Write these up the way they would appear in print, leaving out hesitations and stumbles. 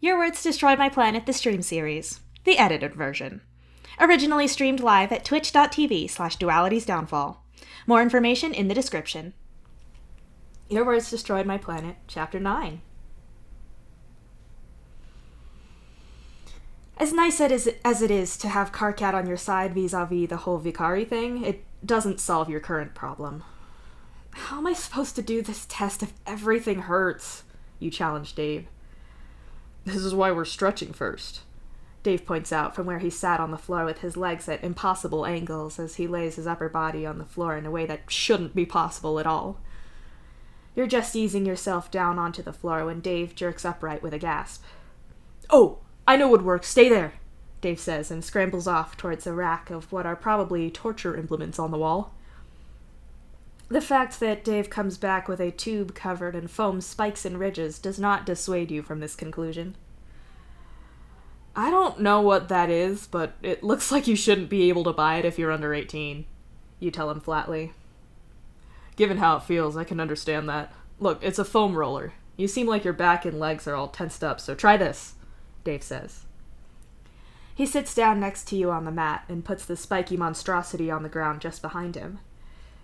Your Words Destroyed My Planet, the stream series. The edited version. Originally streamed live at twitch.tv/dualitiesdownfall. More information in the description. Your Words Destroyed My Planet, Chapter 9. As nice as it is to have Karkat on your side vis-a-vis the whole Vikari thing, it doesn't solve your current problem. How am I supposed to do this test if everything hurts? You challenge Dave. This is why we're stretching first. Dave points out from where he sat on the floor with his legs at impossible angles as he lays his upper body on the floor in a way that shouldn't be possible at all. You're just easing yourself down onto the floor when Dave jerks upright with a gasp. Oh, I know what works. Stay there, Dave says and scrambles off towards a rack of what are probably torture implements on the wall. The fact that Dave comes back with a tube covered in foam spikes and ridges does not dissuade you from this conclusion. I don't know what that is, but it looks like you shouldn't be able to buy it if you're under 18. You tell him flatly. Given how it feels, I can understand that. Look, it's a foam roller. You seem like your back and legs are all tensed up, so try this, Dave says. He sits down next to you on the mat and puts the spiky monstrosity on the ground just behind him.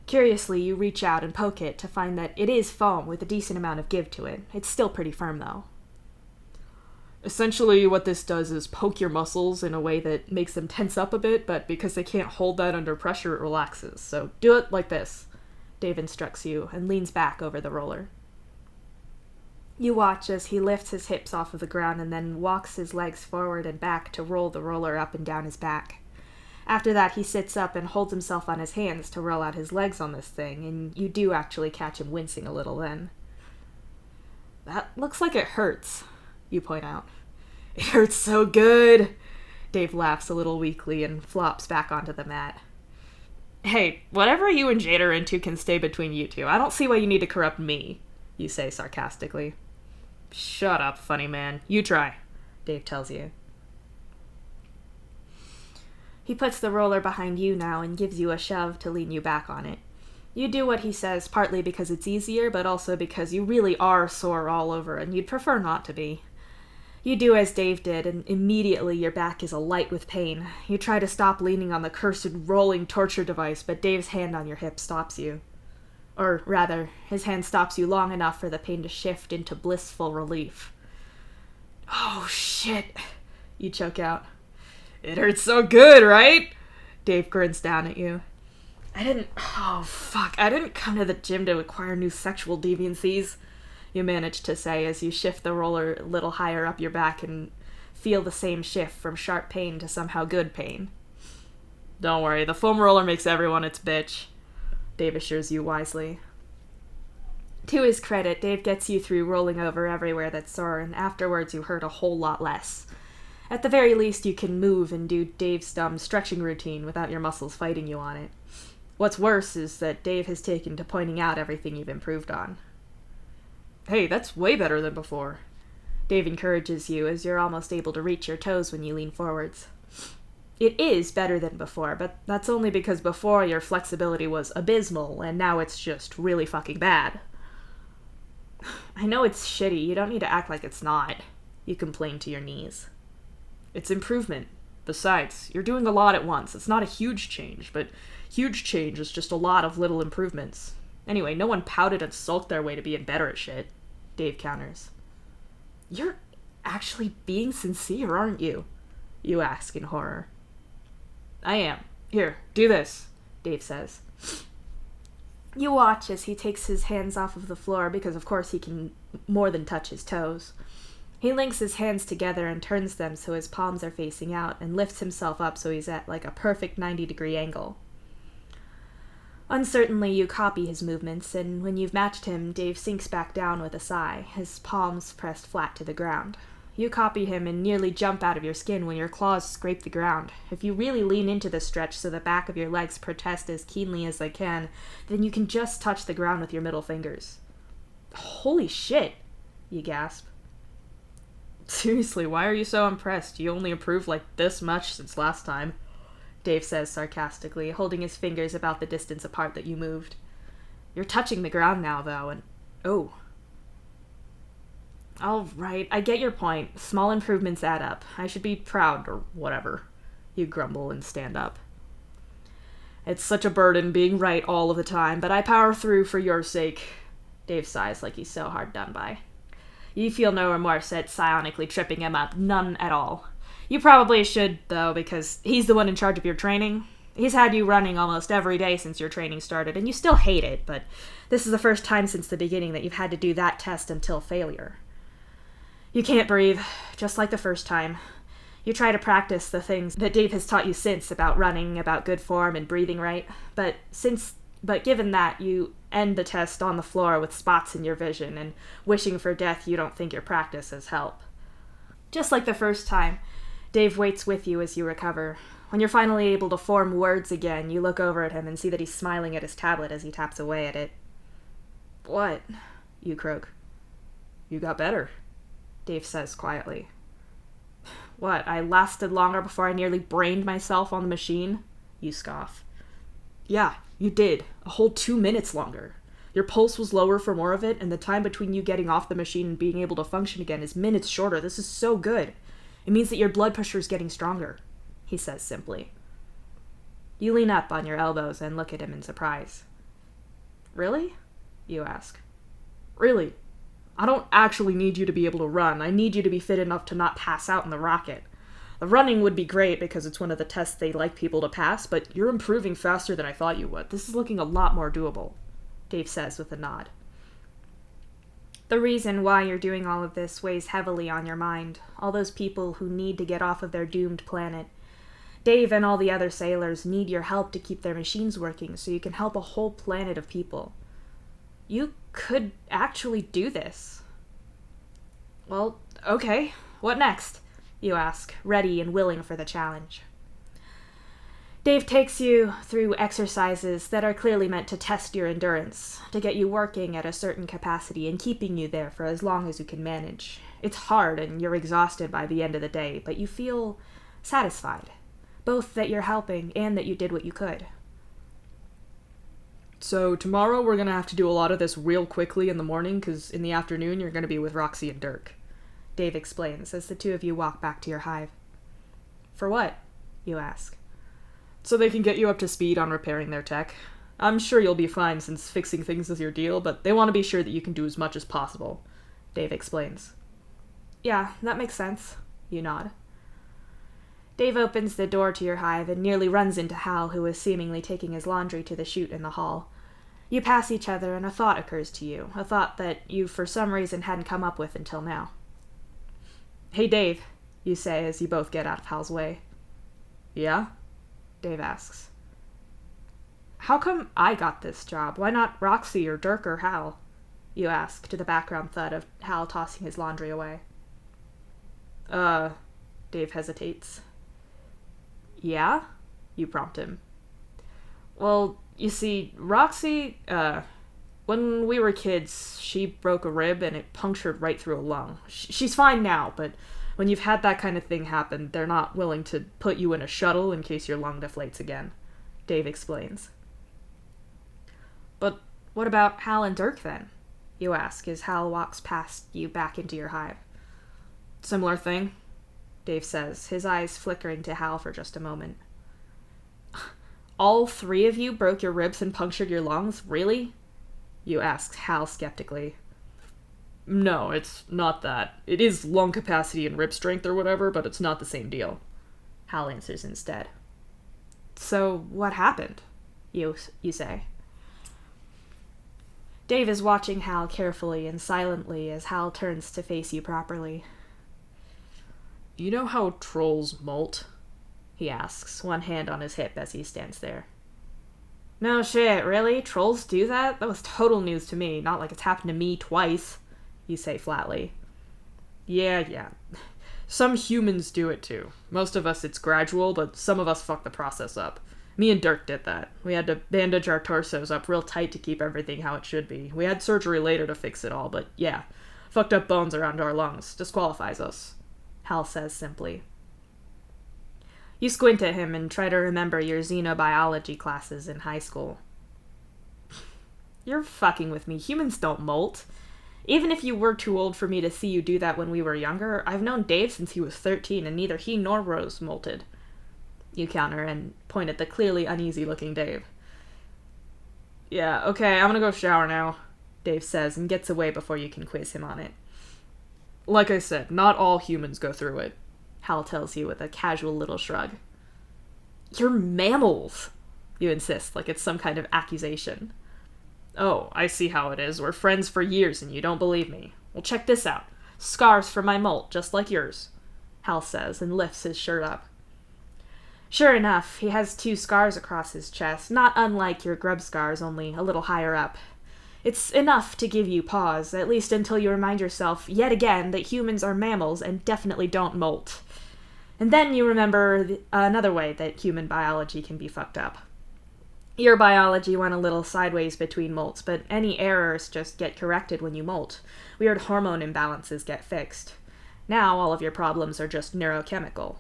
Curiously, you reach out and poke it to find that it is foam with a decent amount of give to it. It's still pretty firm, though. Essentially, what this does is poke your muscles in a way that makes them tense up a bit, but because they can't hold that under pressure, it relaxes. So do it like this, Dave instructs you and leans back over the roller. You watch as he lifts his hips off of the ground and then walks his legs forward and back to roll the roller up and down his back. After that, he sits up and holds himself on his hands to roll out his legs on this thing, and you do actually catch him wincing a little then. That looks like it hurts, you point out. It hurts so good! Dave laughs a little weakly and flops back onto the mat. Hey, whatever you and Jade are into can stay between you two. I don't see why you need to corrupt me, you say sarcastically. Shut up, funny man. You try, Dave tells you. He puts the roller behind you now and gives you a shove to lean you back on it. You do what he says partly because it's easier, but also because you really are sore all over and you'd prefer not to be. You do as Dave did, and immediately your back is alight with pain. You try to stop leaning on the cursed rolling torture device, but Dave's hand on your hip stops you. Or rather, his hand stops you long enough for the pain to shift into blissful relief. Oh, shit, you choke out. It hurts so good, right? Dave grins down at you. I didn't come to the gym to acquire new sexual deviancies, you manage to say as you shift the roller a little higher up your back and feel the same shift from sharp pain to somehow good pain. Don't worry, the foam roller makes everyone its bitch, Dave assures you wisely. To his credit, Dave gets you through rolling over everywhere that's sore, and afterwards you hurt a whole lot less. At the very least, you can move and do Dave's dumb stretching routine without your muscles fighting you on it. What's worse is that Dave has taken to pointing out everything you've improved on. Hey, that's way better than before. Dave encourages you as you're almost able to reach your toes when you lean forwards. It is better than before, but that's only because before your flexibility was abysmal, and now it's just really fucking bad. I know it's shitty, you don't need to act like it's not, you complain to your knees. It's improvement. Besides, you're doing a lot at once. It's not a huge change, but huge change is just a lot of little improvements. Anyway, no one pouted and sulked their way to being better at shit, Dave counters. You're actually being sincere, aren't you? You ask in horror. I am. Here, do this, Dave says. You watch as he takes his hands off of the floor because of course he can more than touch his toes. He links his hands together and turns them so his palms are facing out and lifts himself up so he's at like a perfect 90-degree angle. Uncertainly, you copy his movements, and when you've matched him, Dave sinks back down with a sigh, his palms pressed flat to the ground. You copy him and nearly jump out of your skin when your claws scrape the ground. If you really lean into the stretch so the back of your legs protest as keenly as they can, then you can just touch the ground with your middle fingers. Holy shit, you gasp. Seriously, why are you so impressed? You only improved like this much since last time, Dave says sarcastically, holding his fingers about the distance apart that you moved. You're touching the ground now, though, and oh. All right, I get your point. Small improvements add up. I should be proud or whatever. You grumble and stand up. It's such a burden being right all of the time, but I power through for your sake. Dave sighs like he's so hard done by. You feel no remorse at psionically tripping him up. None at all. You probably should, though, because he's the one in charge of your training. He's had you running almost every day since your training started, and you still hate it, but this is the first time since the beginning that you've had to do that test until failure. You can't breathe, just like the first time. You try to practice the things that Dave has taught you since about running, about good form and breathing right, but given that, you end the test on the floor with spots in your vision and wishing for death you don't think your practice has helped. Just like the first time, Dave waits with you as you recover. When you're finally able to form words again, you look over at him and see that he's smiling at his tablet as he taps away at it. What? You croak. You got better, Dave says quietly. What, I lasted longer before I nearly brained myself on the machine? You scoff. Yeah, you did. A whole 2 minutes longer. Your pulse was lower for more of it, and the time between you getting off the machine and being able to function again is minutes shorter. This is so good. It means that your blood pressure is getting stronger, he says simply. You lean up on your elbows and look at him in surprise. Really? You ask. Really. I don't actually need you to be able to run. I need you to be fit enough to not pass out in the rocket. The running would be great because it's one of the tests they like people to pass, but you're improving faster than I thought you would. This is looking a lot more doable, Dave says with a nod. The reason why you're doing all of this weighs heavily on your mind. All those people who need to get off of their doomed planet. Dave and all the other sailors need your help to keep their machines working so you can help a whole planet of people. You could actually do this. Well, okay. What next? You ask, ready and willing for the challenge. Dave takes you through exercises that are clearly meant to test your endurance, to get you working at a certain capacity and keeping you there for as long as you can manage. It's hard and you're exhausted by the end of the day, but you feel satisfied, both that you're helping and that you did what you could. So tomorrow we're going to have to do a lot of this real quickly in the morning, because in the afternoon you're going to be with Roxy and Dirk, Dave explains as the two of you walk back to your hive. For what? You ask. So they can get you up to speed on repairing their tech. I'm sure you'll be fine since fixing things is your deal, but they want to be sure that you can do as much as possible, Dave explains. Yeah, that makes sense. You nod. Dave opens the door to your hive and nearly runs into Hal, who is seemingly taking his laundry to the chute in the hall. You pass each other and a thought occurs to you, a thought that you for some reason hadn't come up with until now. Hey Dave, you say as you both get out of Hal's way. Yeah? Dave asks. How come I got this job? Why not Roxy or Dirk or Hal? You ask, to the background thud of Hal tossing his laundry away. Dave hesitates. Yeah? You prompt him. Well, you see, Roxy, when we were kids, she broke a rib and it punctured right through a lung. She's fine now, but when you've had that kind of thing happen, they're not willing to put you in a shuttle in case your lung deflates again, Dave explains. But what about Hal and Dirk then? You ask as Hal walks past you back into your hive. Similar thing, Dave says, his eyes flickering to Hal for just a moment. All three of you broke your ribs and punctured your lungs? Really? You ask Hal skeptically. No, it's not that. It is lung capacity and rib strength or whatever, but it's not the same deal, Hal answers instead. So what happened? You say. Dave is watching Hal carefully and silently as Hal turns to face you properly. You know how trolls molt? He asks, one hand on his hip as he stands there. No shit, really? Trolls do that? That was total news to me, not like it's happened to me twice, you say flatly. Yeah. Some humans do it too. Most of us it's gradual, but some of us fuck the process up. Me and Dirk did that. We had to bandage our torsos up real tight to keep everything how it should be. We had surgery later to fix it all, but yeah, fucked up bones around our lungs. Disqualifies us, Hal says simply. You squint at him and try to remember your xenobiology classes in high school. You're fucking with me. Humans don't molt. Even if you were too old for me to see you do that when we were younger, I've known Dave since he was 13, and neither he nor Rose molted. You counter and point at the clearly uneasy-looking Dave. Yeah, okay, I'm gonna go shower now, Dave says and gets away before you can quiz him on it. Like I said, not all humans go through it, Hal tells you with a casual little shrug. You're mammals, you insist, like it's some kind of accusation. Oh, I see how it is. We're friends for years and you don't believe me. Well, check this out. Scars from my molt, just like yours, Hal says and lifts his shirt up. Sure enough, he has 2 scars across his chest, not unlike your grub scars, only a little higher up. It's enough to give you pause, at least until you remind yourself, yet again, that humans are mammals and definitely don't molt. And then you remember another way that human biology can be fucked up. Your biology went a little sideways between molts, but any errors just get corrected when you molt. Weird hormone imbalances get fixed. Now all of your problems are just neurochemical.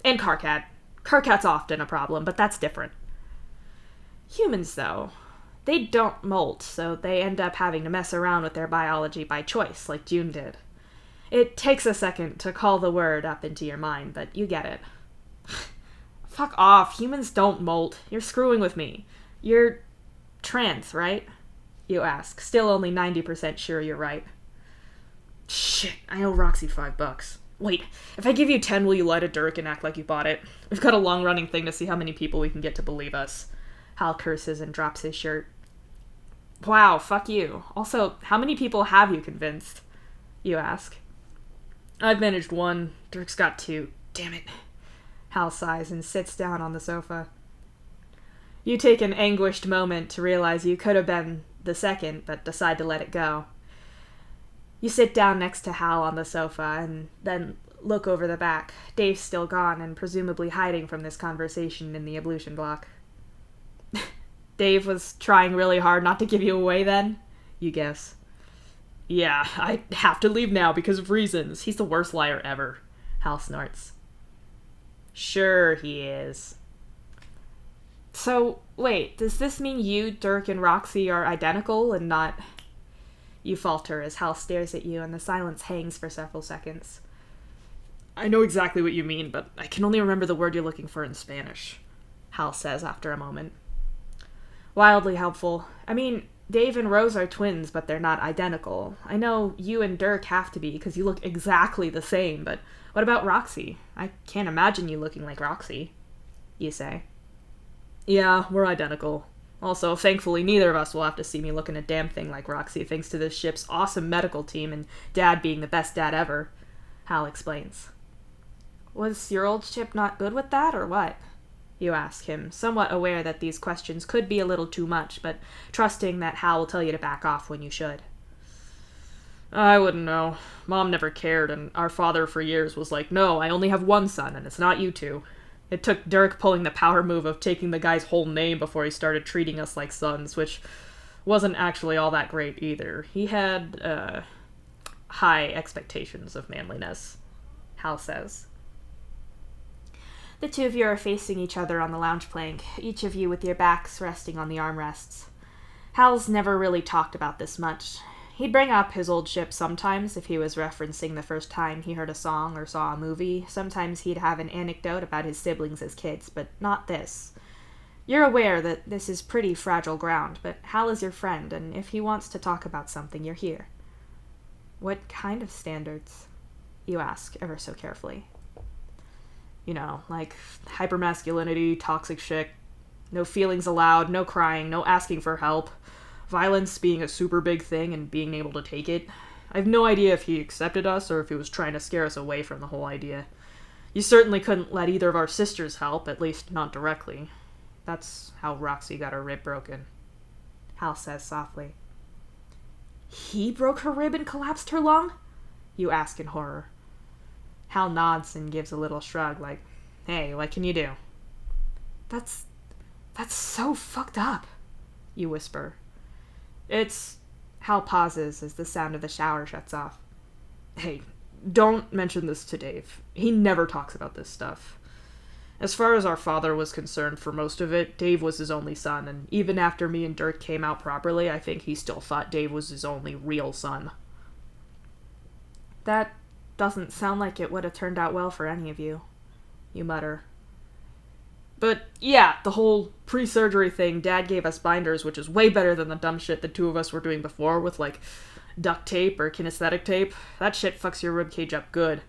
And Carcat. Carcat's often a problem, but that's different. Humans, though, they don't molt, so they end up having to mess around with their biology by choice, like June did. It takes a second to call the word up into your mind, but you get it. Fuck off, humans don't molt. You're screwing with me. You're trans, right? You ask, still only 90% sure you're right. Shit, I owe Roxy $5. Wait, if I give you 10, will you light a dirk and act like you bought it? We've got a long-running thing to see how many people we can get to believe us. Hal curses and drops his shirt. Wow, fuck you. Also, how many people have you convinced? You ask. I've managed 1. Dirk's got 2. Damn it. Hal sighs and sits down on the sofa. You take an anguished moment to realize you could have been the second, but decide to let it go. You sit down next to Hal on the sofa and then look over the back. Dave's still gone and presumably hiding from this conversation in the ablution block. Dave was trying really hard not to give you away then? You guess. Yeah, I have to leave now because of reasons. He's the worst liar ever. Hal snorts. Sure he is. So, wait, does this mean you, Dirk, and Roxy are identical and not... You falter as Hal stares at you and the silence hangs for several seconds. I know exactly what you mean, but I can only remember the word you're looking for in Spanish, Hal says after a moment. Wildly helpful. I mean, Dave and Rose are twins, but they're not identical. I know you and Dirk have to be because you look exactly the same, but what about Roxy? I can't imagine you looking like Roxy, you say. Yeah, we're identical. Also, thankfully, neither of us will have to see me looking a damn thing like Roxy thanks to this ship's awesome medical team and Dad being the best dad ever, Hal explains. Was your old ship not good with that, or what? You ask him, somewhat aware that these questions could be a little too much, but trusting that Hal will tell you to back off when you should. I wouldn't know. Mom never cared, and our father for years was like, no, I only have 1 son, and it's not you 2. It took Dirk pulling the power move of taking the guy's whole name before he started treating us like sons, which wasn't actually all that great either. He had, high expectations of manliness, Hal says. The 2 of you are facing each other on the lounge plank, each of you with your backs resting on the armrests. Hal's never really talked about this much. He'd bring up his old ship sometimes if he was referencing the first time he heard a song or saw a movie. Sometimes he'd have an anecdote about his siblings as kids, but not this. You're aware that this is pretty fragile ground, but Hal is your friend, and if he wants to talk about something, you're here. What kind of standards? You ask, ever so carefully. You know, like hypermasculinity, toxic shit, no feelings allowed, no crying, no asking for help, violence being a super big thing and being able to take it. I have no idea if he accepted us or if he was trying to scare us away from the whole idea. You certainly couldn't let either of our sisters help, at least not directly. That's how Roxy got her rib broken, Hal says softly. He broke her rib and collapsed her lung? You ask in horror. Hal nods and gives a little shrug, like, hey, what can you do? That's so fucked up, you whisper. Hal pauses as the sound of the shower shuts off. Hey, don't mention this to Dave. He never talks about this stuff. As far as our father was concerned for most of it, Dave was his only son, and even after me and Dirk came out properly, I think he still thought Dave was his only real son. That doesn't sound like it would have turned out well for any of you, you mutter. But yeah, the whole pre-surgery thing, Dad gave us binders, which is way better than the dumb shit the two of us were doing before with, like, duct tape or kinesthetic tape. That shit fucks your ribcage up good,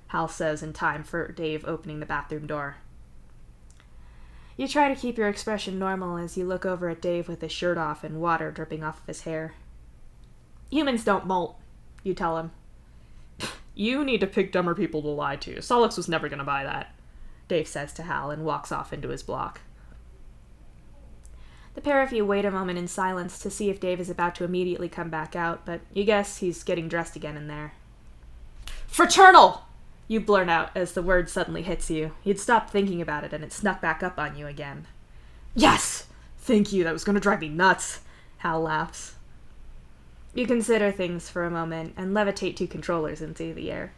Hal says in time for Dave opening the bathroom door. You try to keep your expression normal as you look over at Dave with his shirt off and water dripping off of his hair. Humans don't molt, you tell him. You need to pick dumber people to lie to. Solix was never gonna buy that, Dave says to Hal and walks off into his block. The pair of you wait a moment in silence to see if Dave is about to immediately come back out, but you guess he's getting dressed again in there. Fraternal! You blurt out as the word suddenly hits you. You'd stopped thinking about it and it snuck back up on you again. Yes! Thank you, that was gonna drive me nuts, Hal laughs. You consider things for a moment and levitate two controllers into the air.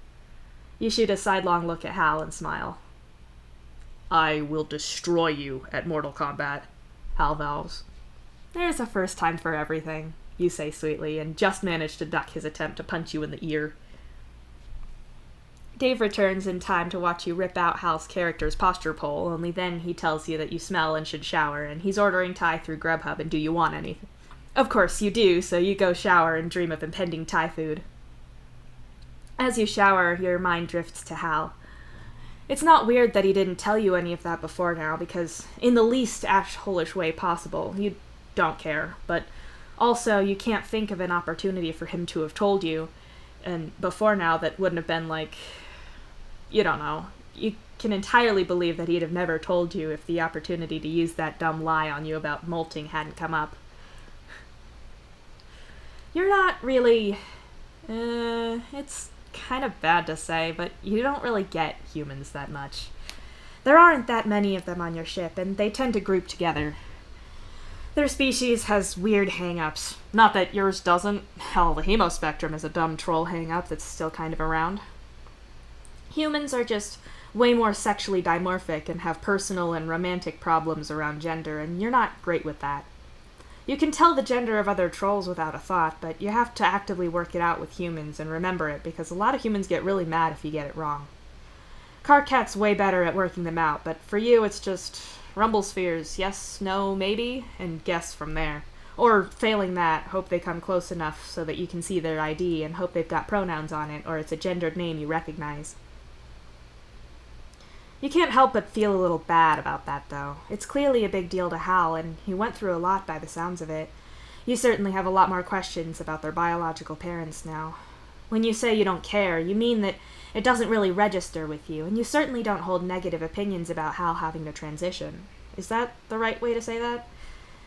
You shoot a sidelong look at Hal and smile. I will destroy you at Mortal Kombat, Hal vows. There's a first time for everything, you say sweetly, and just manage to duck his attempt to punch you in the ear. Dave returns in time to watch you rip out Hal's character's posture pole, only then he tells you that you smell and should shower, and he's ordering Thai through Grubhub and do you want anything? Of course you do, so you go shower and dream of impending Thai food. As you shower, your mind drifts to Hal. It's not weird that he didn't tell you any of that before now, because in the least ash-holish way possible, you don't care, but also you can't think of an opportunity for him to have told you, and before now that wouldn't have been like... You don't know. You can entirely believe that he'd have never told you if the opportunity to use that dumb lie on you about molting hadn't come up. You're not really... it's kind of bad to say, but you don't really get humans that much. There aren't that many of them on your ship, and they tend to group together. Their species has weird hang-ups. Not that yours doesn't. Hell, the hemospectrum is a dumb troll hang-up that's still kind of around. Humans are just way more sexually dimorphic and have personal and romantic problems around gender, and you're not great with that. You can tell the gender of other trolls without a thought, but you have to actively work it out with humans and remember it, because a lot of humans get really mad if you get it wrong. Carcat's way better at working them out, but for you it's just rumble spheres, yes, no, maybe, and guess from there. Or, failing that, hope they come close enough so that you can see their ID and hope they've got pronouns on it, or it's a gendered name you recognize. You can't help but feel a little bad about that, though. It's clearly a big deal to Hal, and he went through a lot by the sounds of it. You certainly have a lot more questions about their biological parents now. When you say you don't care, you mean that it doesn't really register with you, and you certainly don't hold negative opinions about Hal having to transition. Is that the right way to say that?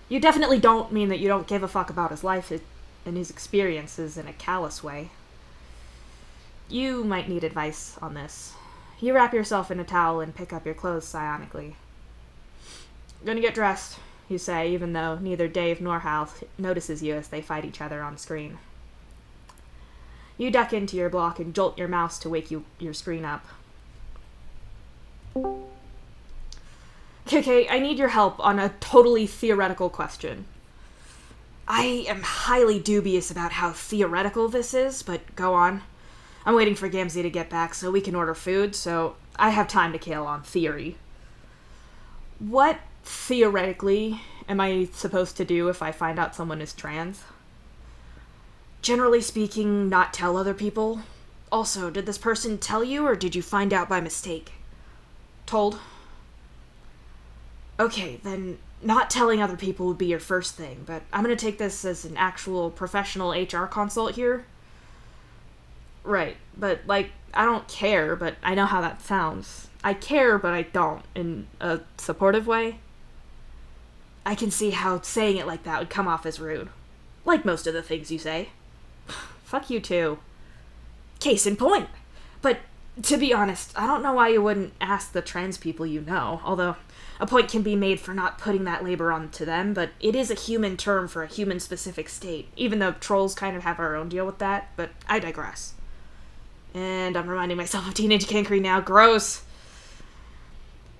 You definitely don't mean that you don't give a fuck about his life and his experiences in a callous way. You might need advice on this. You wrap yourself in a towel and pick up your clothes psionically. Gonna get dressed, you say, even though neither Dave nor Hal notices you as they fight each other on screen. You duck into your block and jolt your mouse to wake your screen up. Okay, I need your help on a totally theoretical question. I am highly dubious about how theoretical this is, but go on. I'm waiting for Gamzee to get back so we can order food, so I have time to kill on theory. What, theoretically, am I supposed to do if I find out someone is trans? Generally speaking, not tell other people. Also, did this person tell you, or did you find out by mistake? Told. Okay, then not telling other people would be your first thing, but I'm gonna take this as an actual professional HR consult here. Right, but, like, I don't care, but I know how that sounds. I care, but I don't, in a supportive way. I can see how saying it like that would come off as rude. Like most of the things you say. Fuck you too. Case in point. But, to be honest, I don't know why you wouldn't ask the trans people you know, although a point can be made for not putting that labor onto them, but it is a human term for a human-specific state, even though trolls kind of have our own deal with that, but I digress. And I'm reminding myself of Teenage Cancri now. Gross.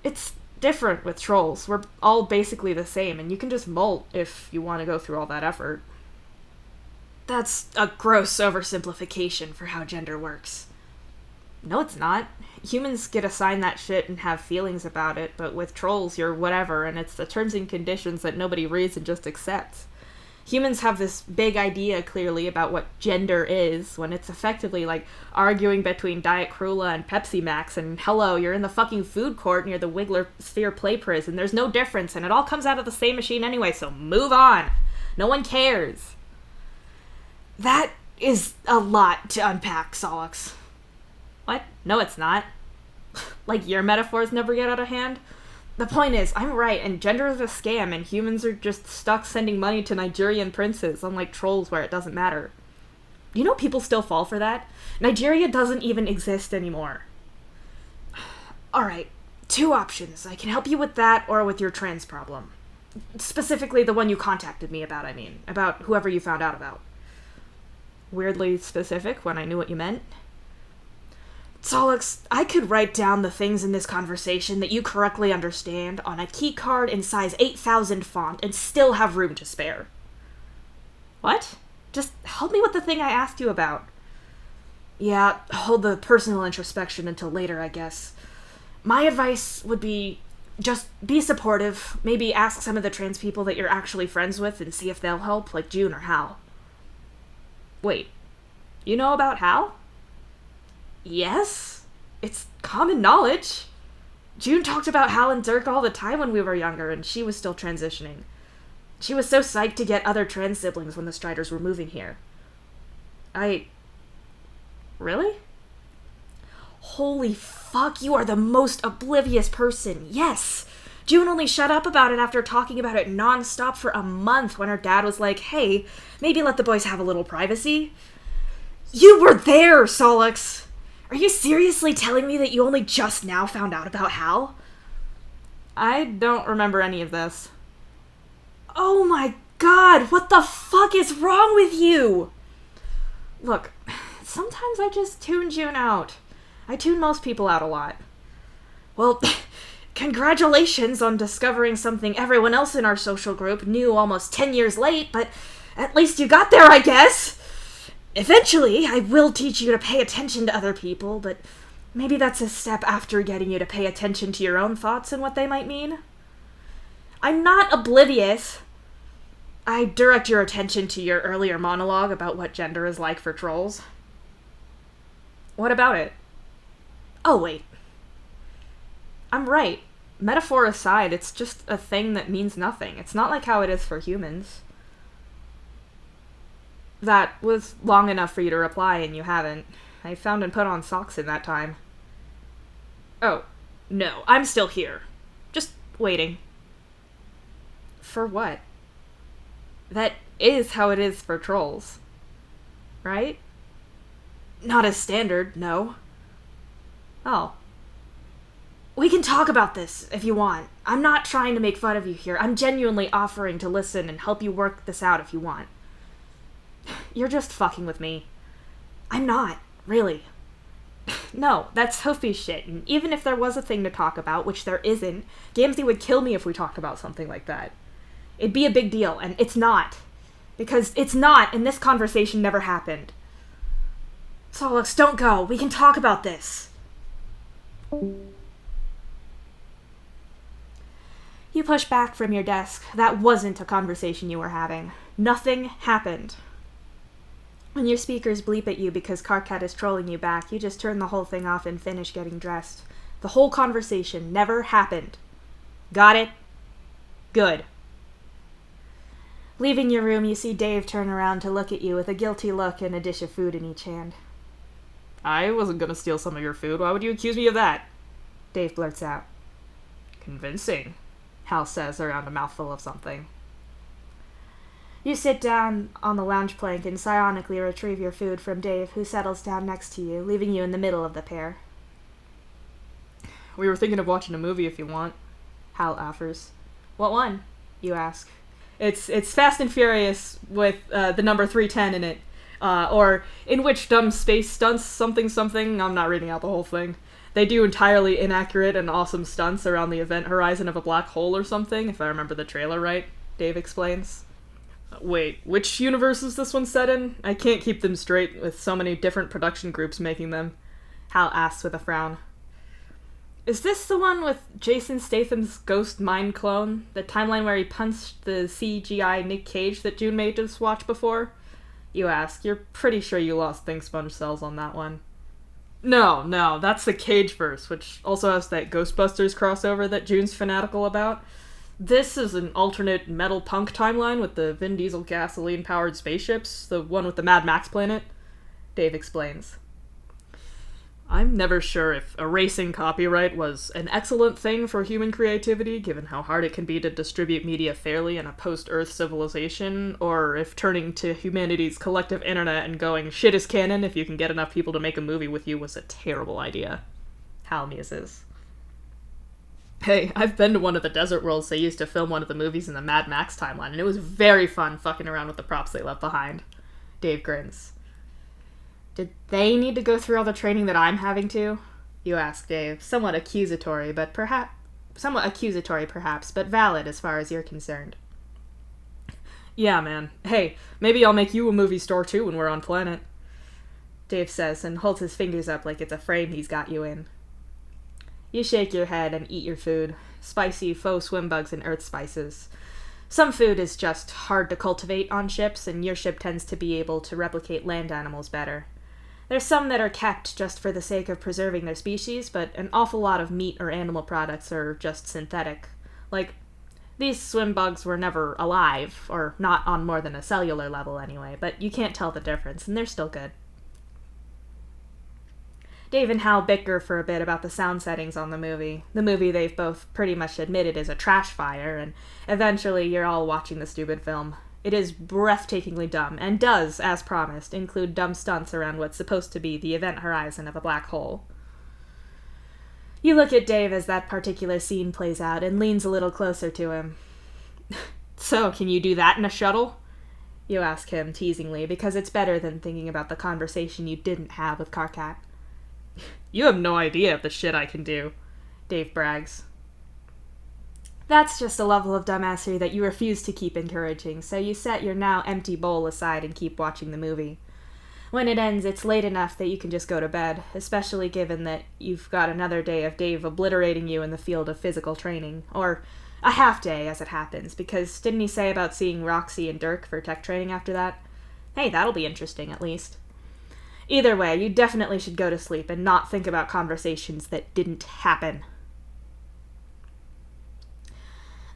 It's different with trolls. We're all basically the same, and you can just molt if you want to go through all that effort. That's a gross oversimplification for how gender works. No, it's not. Humans get assigned that shit and have feelings about it, but with trolls, you're whatever, and it's the terms and conditions that nobody reads and just accepts. Humans have this big idea, clearly, about what gender is, when it's effectively like arguing between Diet Cruella and Pepsi Max, and hello, you're in the fucking food court near the Wiggler Sphere Play Prison. There's no difference, and it all comes out of the same machine anyway, so move on. No one cares. That is a lot to unpack, Solix. What? No, it's not. Like, your metaphors never get out of hand? The point is, I'm right, and gender is a scam, and humans are just stuck sending money to Nigerian princes, unlike trolls where it doesn't matter. You know people still fall for that? Nigeria doesn't even exist anymore. Alright, 2 options. I can help you with that or with your trans problem. Specifically the one you contacted me about, about whoever you found out about. Weirdly specific when I knew what you meant. Solix, I could write down the things in this conversation that you correctly understand on a key card in size 8000 font and still have room to spare. What? Just help me with the thing I asked you about. Yeah, hold the personal introspection until later, I guess. My advice would be just be supportive. Maybe ask some of the trans people that you're actually friends with and see if they'll help, like June or Hal. Wait, you know about Hal? Yes, it's common knowledge. June talked about Hal and Dirk all the time when we were younger, and she was still transitioning. She was so psyched to get other trans siblings when the Striders were moving here. Really? Holy fuck, you are the most oblivious person. Yes! June only shut up about it after talking about it nonstop for a month when her dad was like, hey, maybe let the boys have a little privacy. You were there, Solix! Are you seriously telling me that you only just now found out about Hal? I don't remember any of this. Oh my god, what the fuck is wrong with you? Look, sometimes I just tune June out. I tune most people out a lot. Well, congratulations on discovering something everyone else in our social group knew almost 10 years late, but at least you got there, I guess. Eventually, I will teach you to pay attention to other people, but maybe that's a step after getting you to pay attention to your own thoughts and what they might mean. I'm not oblivious. I direct your attention to your earlier monologue about what gender is like for trolls. What about it? Oh, wait. I'm right. Metaphor aside, it's just a thing that means nothing. It's not like how it is for humans. That was long enough for you to reply, and you haven't. I found and put on socks in that time. Oh, no, I'm still here. Just waiting. For what? That is how it is for trolls. Right? Not as standard, no. Oh. We can talk about this, if you want. I'm not trying to make fun of you here. I'm genuinely offering to listen and help you work this out if you want. You're just fucking with me. I'm not, really. No, that's Sophie's shit, and even if there was a thing to talk about, which there isn't, Gamsey would kill me if we talked about something like that. It'd be a big deal, and it's not. Because it's not, and this conversation never happened. Solix, don't go. We can talk about this. You push back from your desk. That wasn't a conversation you were having. Nothing happened. When your speakers bleep at you because Karkat is trolling you back, you just turn the whole thing off and finish getting dressed. The whole conversation never happened. Got it? Good. Leaving your room, you see Dave turn around to look at you with a guilty look and a dish of food in each hand. I wasn't gonna steal some of your food. Why would you accuse me of that? Dave blurts out. Convincing, Hal says around a mouthful of something. You sit down on the lounge plank and psionically retrieve your food from Dave, who settles down next to you, leaving you in the middle of the pair. We were thinking of watching a movie if you want, Hal offers. What one? You ask. It's Fast and Furious with the number 310 in it. Or in which dumb space stunts something something, I'm not reading out the whole thing. They do entirely inaccurate and awesome stunts around the event horizon of a black hole or something, if I remember the trailer right, Dave explains. Wait, which universe is this one set in? I can't keep them straight with so many different production groups making them, Hal asks with a frown. Is this the one with Jason Statham's ghost mind clone? The timeline where he punched the CGI Nick Cage that June made us watch before? You ask. You're pretty sure you lost Think Sponge cells on that one. No, that's the Cage-verse, which also has that Ghostbusters crossover that June's fanatical about. This is an alternate metal punk timeline with the Vin Diesel gasoline-powered spaceships, the one with the Mad Max planet, Dave explains. I'm never sure if erasing copyright was an excellent thing for human creativity, given how hard it can be to distribute media fairly in a post-Earth civilization, or if turning to humanity's collective internet and going, shit is canon if you can get enough people to make a movie with you was a terrible idea. Hal muses. Hey, I've been to one of the desert worlds they used to film one of the movies in the Mad Max timeline, and it was very fun fucking around with the props they left behind. Dave grins. Did they need to go through all the training that I'm having to? You ask Dave, somewhat accusatory, perhaps, but valid as far as you're concerned. Yeah, man. Hey, maybe I'll make you a movie star too when we're on planet. Dave says and holds his fingers up like it's a frame he's got you in. You shake your head and eat your food. Spicy faux swim bugs and earth spices. Some food is just hard to cultivate on ships, and your ship tends to be able to replicate land animals better. There's some that are kept just for the sake of preserving their species, but an awful lot of meat or animal products are just synthetic. Like, these swim bugs were never alive, or not on more than a cellular level anyway, but you can't tell the difference, and they're still good. Dave and Hal bicker for a bit about the sound settings on the movie they've both pretty much admitted is a trash fire, and eventually you're all watching the stupid film. It is breathtakingly dumb, and does, as promised, include dumb stunts around what's supposed to be the event horizon of a black hole. You look at Dave as that particular scene plays out, and leans a little closer to him. So, can you do that in a shuttle? You ask him, teasingly, because it's better than thinking about the conversation you didn't have with Karkat. You have no idea of the shit I can do, Dave brags. That's just a level of dumbassery that you refuse to keep encouraging, so you set your now empty bowl aside and keep watching the movie. When it ends, it's late enough that you can just go to bed, especially given that you've got another day of Dave obliterating you in the field of physical training, or a half day as it happens, because didn't he say about seeing Roxy and Dirk for tech training after that? Hey, that'll be interesting at least. Either way, you definitely should go to sleep and not think about conversations that didn't happen.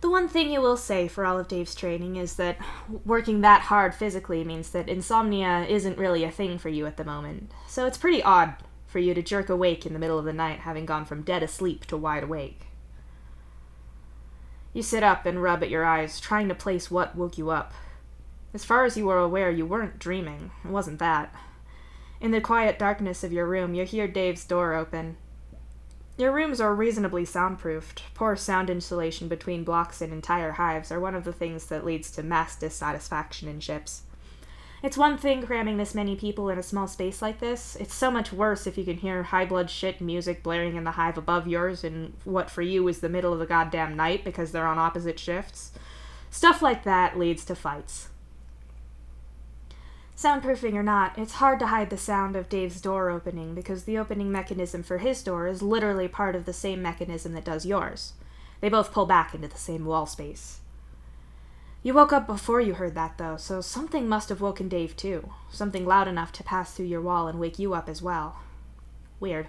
The one thing you will say for all of Dave's training is that working that hard physically means that insomnia isn't really a thing for you at the moment. So it's pretty odd for you to jerk awake in the middle of the night having gone from dead asleep to wide awake. You sit up and rub at your eyes, trying to place what woke you up. As far as you were aware, you weren't dreaming. It wasn't that. In the quiet darkness of your room, you hear Dave's door open. Your rooms are reasonably soundproofed. Poor sound insulation between blocks and entire hives are one of the things that leads to mass dissatisfaction in ships. It's one thing cramming this many people in a small space like this. It's so much worse if you can hear high-blood shit music blaring in the hive above yours in what for you is the middle of the goddamn night because they're on opposite shifts. Stuff like that leads to fights. Soundproofing or not, it's hard to hide the sound of Dave's door opening because the opening mechanism for his door is literally part of the same mechanism that does yours. They both pull back into the same wall space. You woke up before you heard that, though, so something must have woken Dave, too. Something loud enough to pass through your wall and wake you up as well. Weird.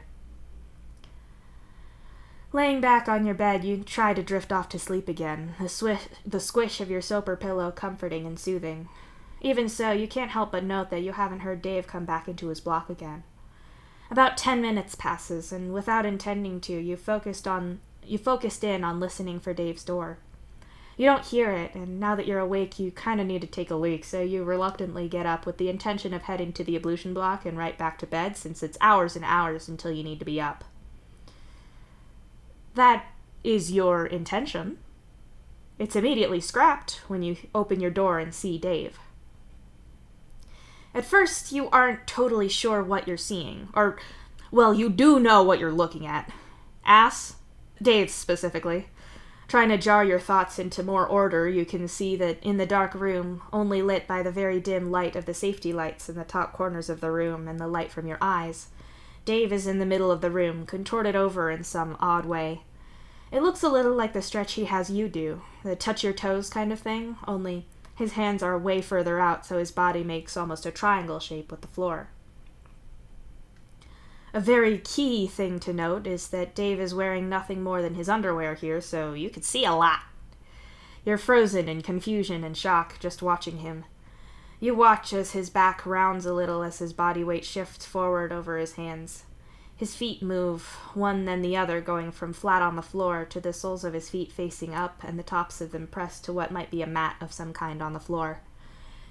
Laying back on your bed, you try to drift off to sleep again, the squish of your soaper pillow comforting and soothing. Even so, you can't help but note that you haven't heard Dave come back into his block again. About 10 minutes passes, and without intending to, you focused in on listening for Dave's door. You don't hear it, and now that you're awake, you kind of need to take a leak, so you reluctantly get up with the intention of heading to the ablution block and right back to bed, since it's hours and hours until you need to be up. That is your intention. It's immediately scrapped when you open your door and see Dave. At first, you aren't totally sure what you're seeing. Or, well, you do know what you're looking at. Ass? Dave, specifically. Trying to jar your thoughts into more order, you can see that in the dark room, only lit by the very dim light of the safety lights in the top corners of the room and the light from your eyes, Dave is in the middle of the room, contorted over in some odd way. It looks a little like the stretch he has you do, the touch your toes kind of thing, only his hands are way further out, so his body makes almost a triangle shape with the floor. A very key thing to note is that Dave is wearing nothing more than his underwear here, so you could see a lot. You're frozen in confusion and shock just watching him. You watch as his back rounds a little as his body weight shifts forward over his hands. His feet move, one then the other, going from flat on the floor to the soles of his feet facing up and the tops of them pressed to what might be a mat of some kind on the floor.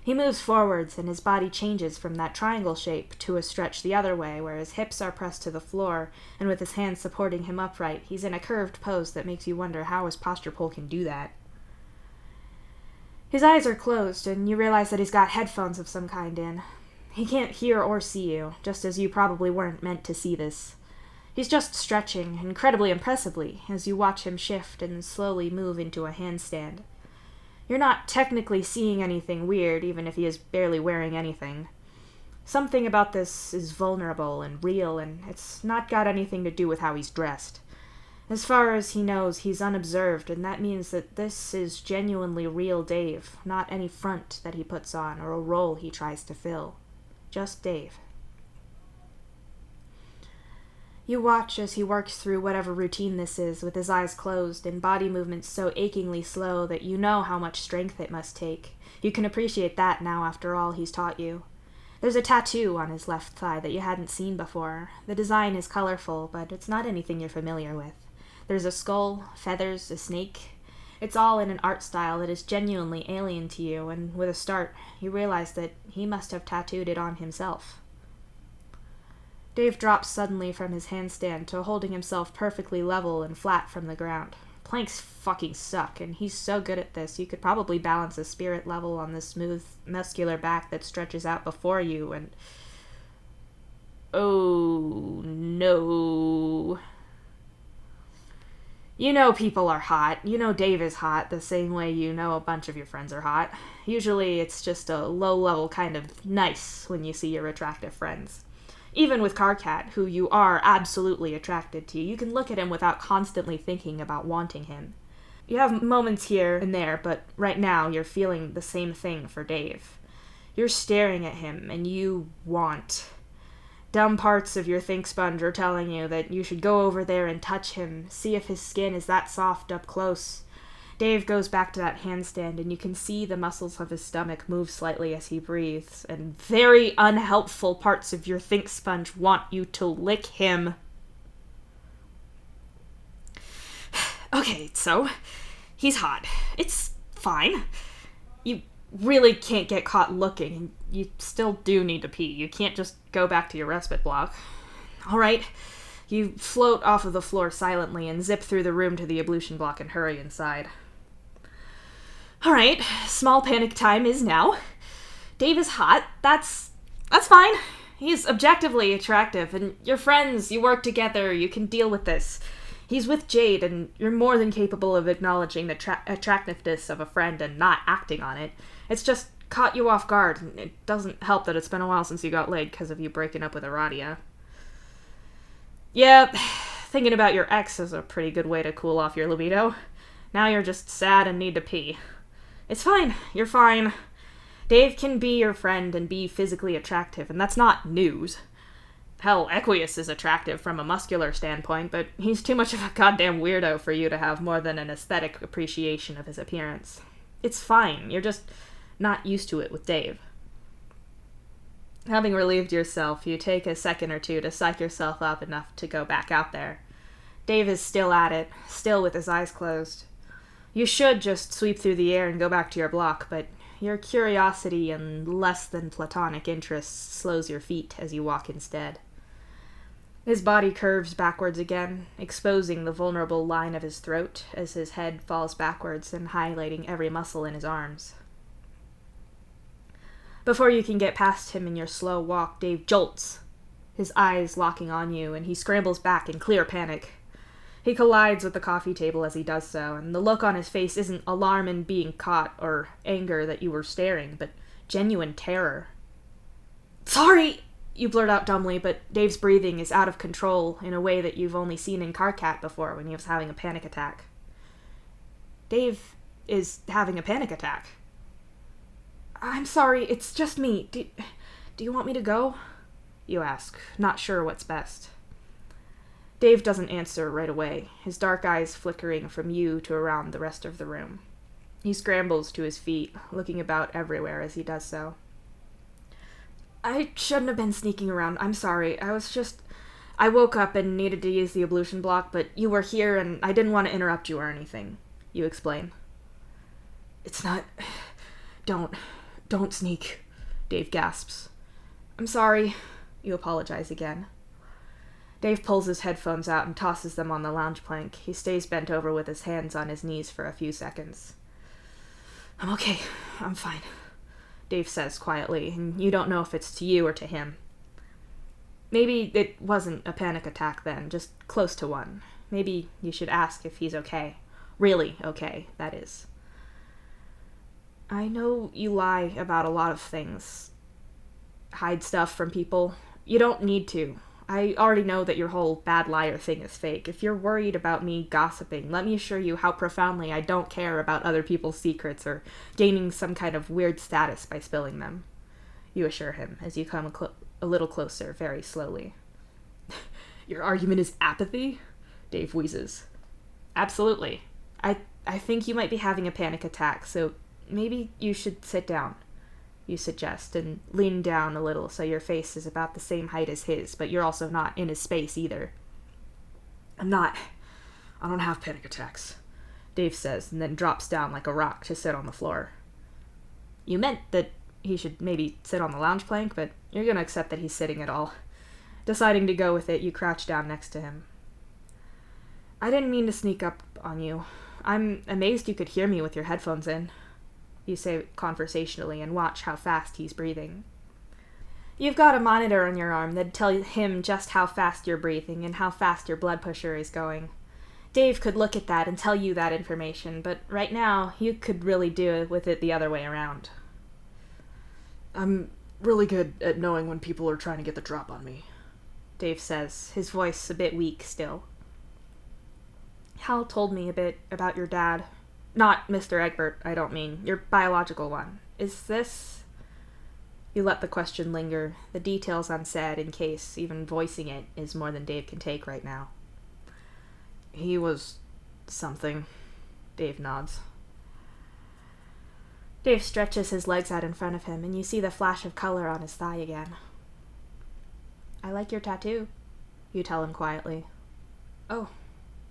He moves forwards, and his body changes from that triangle shape to a stretch the other way, where his hips are pressed to the floor, and with his hands supporting him upright, he's in a curved pose that makes you wonder how his posture pole can do that. His eyes are closed, and you realize that he's got headphones of some kind in. He can't hear or see you, just as you probably weren't meant to see this. He's just stretching, incredibly impressively, as you watch him shift and slowly move into a handstand. You're not technically seeing anything weird, even if he is barely wearing anything. Something about this is vulnerable and real, and it's not got anything to do with how he's dressed. As far as he knows, he's unobserved, and that means that this is genuinely real Dave, not any front that he puts on or a role he tries to fill. Just Dave. You watch as he works through whatever routine this is, with his eyes closed and body movements so achingly slow that you know how much strength it must take. You can appreciate that now after all he's taught you. There's a tattoo on his left thigh that you hadn't seen before. The design is colorful, but it's not anything you're familiar with. There's a skull, feathers, a snake. It's all in an art style that is genuinely alien to you, and with a start, you realize that he must have tattooed it on himself. Dave drops suddenly from his handstand to holding himself perfectly level and flat from the ground. Planks fucking suck, and he's so good at this, you could probably balance a spirit level on the smooth, muscular back that stretches out before you, and... Oh, no. You know people are hot. You know Dave is hot, the same way you know a bunch of your friends are hot. Usually it's just a low-level kind of nice when you see your attractive friends. Even with Carcat, who you are absolutely attracted to, you can look at him without constantly thinking about wanting him. You have moments here and there, but right now you're feeling the same thing for Dave. You're staring at him, and you want. Dumb parts of your think sponge are telling you that you should go over there and touch him, see if his skin is that soft up close. Dave goes back to that handstand, and you can see the muscles of his stomach move slightly as he breathes, and very unhelpful parts of your think sponge want you to lick him. Okay, so, he's hot. It's fine. You really can't get caught looking, and you still do need to pee. You can't just go back to your respite block. Alright. You float off of the floor silently and zip through the room to the ablution block and hurry inside. Alright, small panic time is now. Dave is hot. That's fine. He's objectively attractive, and you're friends, you work together, you can deal with this. He's with Jade, and you're more than capable of acknowledging the attractiveness of a friend and not acting on it. It's just caught you off guard, and it doesn't help that it's been a while since you got laid because of you breaking up with Aradia. Yeah, thinking about your ex is a pretty good way to cool off your libido. Now you're just sad and need to pee. It's fine. You're fine. Dave can be your friend and be physically attractive, and that's not news. Hell, Equius is attractive from a muscular standpoint, but he's too much of a goddamn weirdo for you to have more than an aesthetic appreciation of his appearance. It's fine. You're just not used to it with Dave. Having relieved yourself, you take a second or two to psych yourself up enough to go back out there. Dave is still at it, still with his eyes closed. You should just sweep through the air and go back to your block, but your curiosity and less than platonic interest slows your feet as you walk instead. His body curves backwards again, exposing the vulnerable line of his throat as his head falls backwards and highlighting every muscle in his arms. Before you can get past him in your slow walk, Dave jolts, his eyes locking on you, and he scrambles back in clear panic. He collides with the coffee table as he does so, and the look on his face isn't alarm in being caught or anger that you were staring, but genuine terror. "Sorry!" you blurt out dumbly, but Dave's breathing is out of control in a way that you've only seen in Carcat before when he was having a panic attack. Dave is having a panic attack. "I'm sorry, it's just me. Do you want me to go?" you ask, not sure what's best. Dave doesn't answer right away, his dark eyes flickering from you to around the rest of the room. He scrambles to his feet, looking about everywhere as he does so. "I shouldn't have been sneaking around. I'm sorry. I woke up and needed to use the ablution block, but you were here and I didn't want to interrupt you or anything," you explain. "It's not... Don't sneak," Dave gasps. "I'm sorry," you apologize again. Dave pulls his headphones out and tosses them on the lounge plank. He stays bent over with his hands on his knees for a few seconds. "I'm okay. I'm fine," Dave says quietly, and you don't know if it's to you or to him. Maybe it wasn't a panic attack then, just close to one. Maybe you should ask if he's okay. Really okay, that is. "I know you lie about a lot of things. Hide stuff from people. You don't need to. I already know that your whole bad liar thing is fake. If you're worried about me gossiping, let me assure you how profoundly I don't care about other people's secrets or gaining some kind of weird status by spilling them," you assure him as you come a little closer, very slowly. "Your argument is apathy?" Dave wheezes. "Absolutely. I think you might be having a panic attack, so maybe you should sit down," you suggest, and lean down a little so your face is about the same height as his, but you're also not in his space either. I don't have panic attacks," Dave says, and then drops down like a rock to sit on the floor. You meant that he should maybe sit on the lounge plank, but you're gonna accept that he's sitting at all. Deciding to go with it, you crouch down next to him. "I didn't mean to sneak up on you. I'm amazed you could hear me with your headphones in," you say conversationally, and watch how fast he's breathing. You've got a monitor on your arm that'd tell him just how fast you're breathing and how fast your blood pressure is going. Dave could look at that and tell you that information, but right now, you could really do with it the other way around. "I'm really good at knowing when people are trying to get the drop on me," Dave says, his voice a bit weak still. "Hal told me a bit about your dad. Not Mr. Egbert, I don't mean. Your biological one. Is this..." You let the question linger, the details unsaid in case even voicing it is more than Dave can take right now. "He was... something," Dave nods. Dave stretches his legs out in front of him, and you see the flash of color on his thigh again. "I like your tattoo," you tell him quietly. "Oh,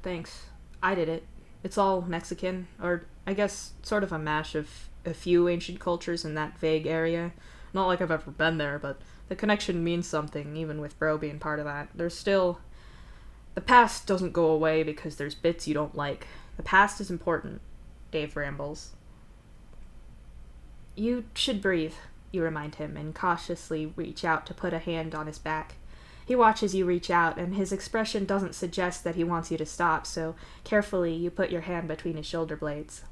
thanks. I did it. It's all Mexican, or I guess sort of a mash of a few ancient cultures in that vague area. Not like I've ever been there, but the connection means something, even with Bro being part of that. There's still... The past doesn't go away because there's bits you don't like. The past is important," Dave rambles. "You should breathe," you remind him, and cautiously reach out to put a hand on his back. He watches you reach out, and his expression doesn't suggest that he wants you to stop, so carefully you put your hand between his shoulder blades.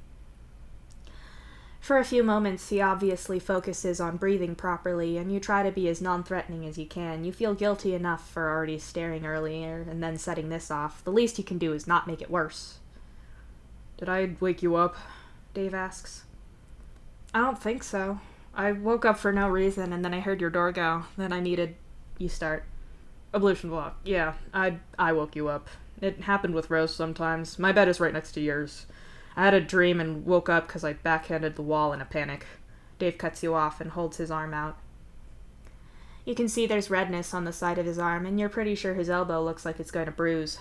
For a few moments, he obviously focuses on breathing properly, and you try to be as non-threatening as you can. You feel guilty enough for already staring earlier and then setting this off. The least you can do is not make it worse. "Did I wake you up?" Dave asks. "I don't think so. I woke up for no reason, and then I heard your door go. Then I needed..." You start. "Ablution block. Yeah, I woke you up. It happened with Rose sometimes. My bed is right next to yours. I had a dream and woke up because I backhanded the wall in a panic." Dave cuts you off and holds his arm out. You can see there's redness on the side of his arm, and you're pretty sure his elbow looks like it's going to bruise.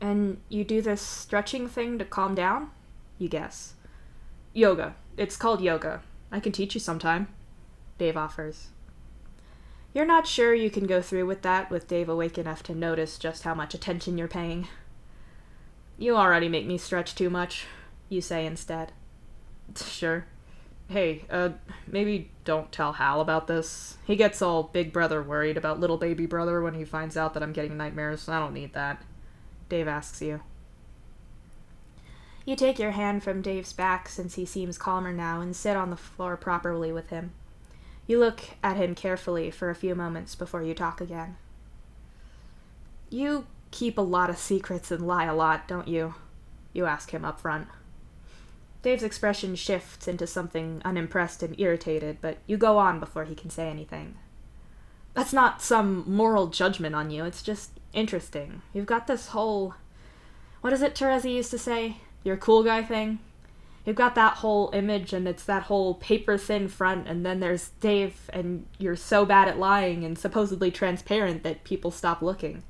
"And you do this stretching thing to calm down?" you guess. "Yoga. It's called yoga. I can teach you sometime," Dave offers. You're not sure you can go through with that with Dave awake enough to notice just how much attention you're paying. "You already make me stretch too much," you say instead. "Sure," Hey, maybe don't tell Hal about this. He gets all big brother worried about little baby brother when he finds out that I'm getting nightmares. I don't need that. Dave asks you. You take your hand from Dave's back, since he seems calmer now, and sit on the floor properly with him. You look at him carefully for a few moments before you talk again. You keep a lot of secrets and lie a lot, don't you? You ask him up front. Dave's expression shifts into something unimpressed and irritated, but you go on before he can say anything. That's not some moral judgment on you, it's just interesting. You've got this whole... What is it Terezi used to say? Your cool guy thing? You've got that whole image, and it's that whole paper-thin front, and then there's Dave, and you're so bad at lying and supposedly transparent that people stop looking.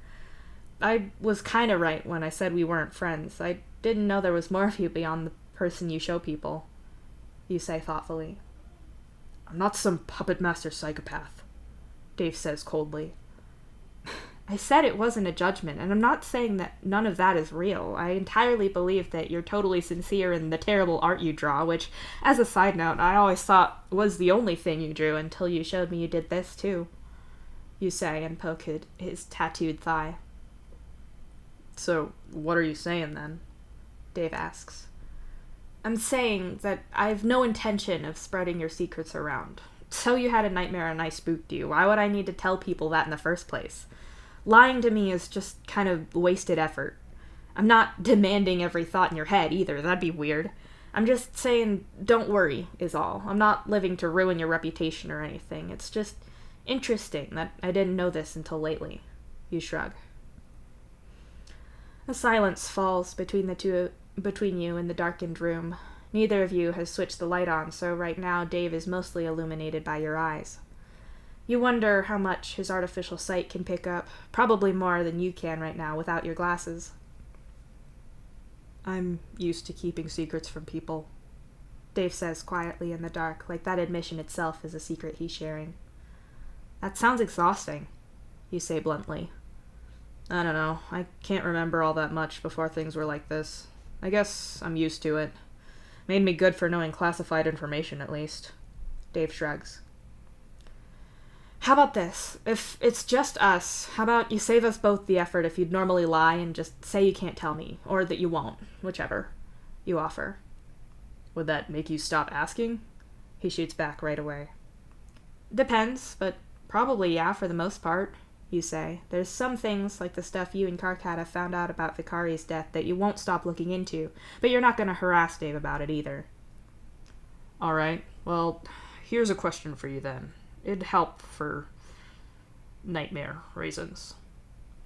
I was kinda right when I said we weren't friends. I didn't know there was more of you beyond the person you show people. You say thoughtfully. I'm not some puppet master psychopath, Dave says coldly. I said it wasn't a judgment, and I'm not saying that none of that is real. I entirely believe that you're totally sincere in the terrible art you draw, which, as a side note, I always thought was the only thing you drew until you showed me you did this, too. You say, and poke his tattooed thigh. So, what are you saying, then? Dave asks. I'm saying that I've no intention of spreading your secrets around. So you had a nightmare and I spooked you. Why would I need to tell people that in the first place? Lying to me is just kind of wasted effort. I'm not demanding every thought in your head either, that'd be weird. I'm just saying, don't worry, is all. I'm not living to ruin your reputation or anything. It's just interesting that I didn't know this until lately. You shrug. A silence falls between you in the darkened room. Neither of you has switched the light on, so right now Dave is mostly illuminated by your eyes. You wonder how much his artificial sight can pick up, probably more than you can right now without your glasses. I'm used to keeping secrets from people, Dave says quietly in the dark, like that admission itself is a secret he's sharing. That sounds exhausting, you say bluntly. I don't know. I can't remember all that much before things were like this. I guess I'm used to it. Made me good for knowing classified information, at least. Dave shrugs. How about this? If it's just us, how about you save us both the effort if you'd normally lie and just say you can't tell me, or that you won't, whichever. You offer. Would that make you stop asking? He shoots back right away. Depends, but probably yeah, for the most part, you say. There's some things, like the stuff you and Karkat have found out about Vicari's death, that you won't stop looking into, but you're not going to harass Dave about it either. Alright, well, here's a question for you then. It'd help for nightmare reasons.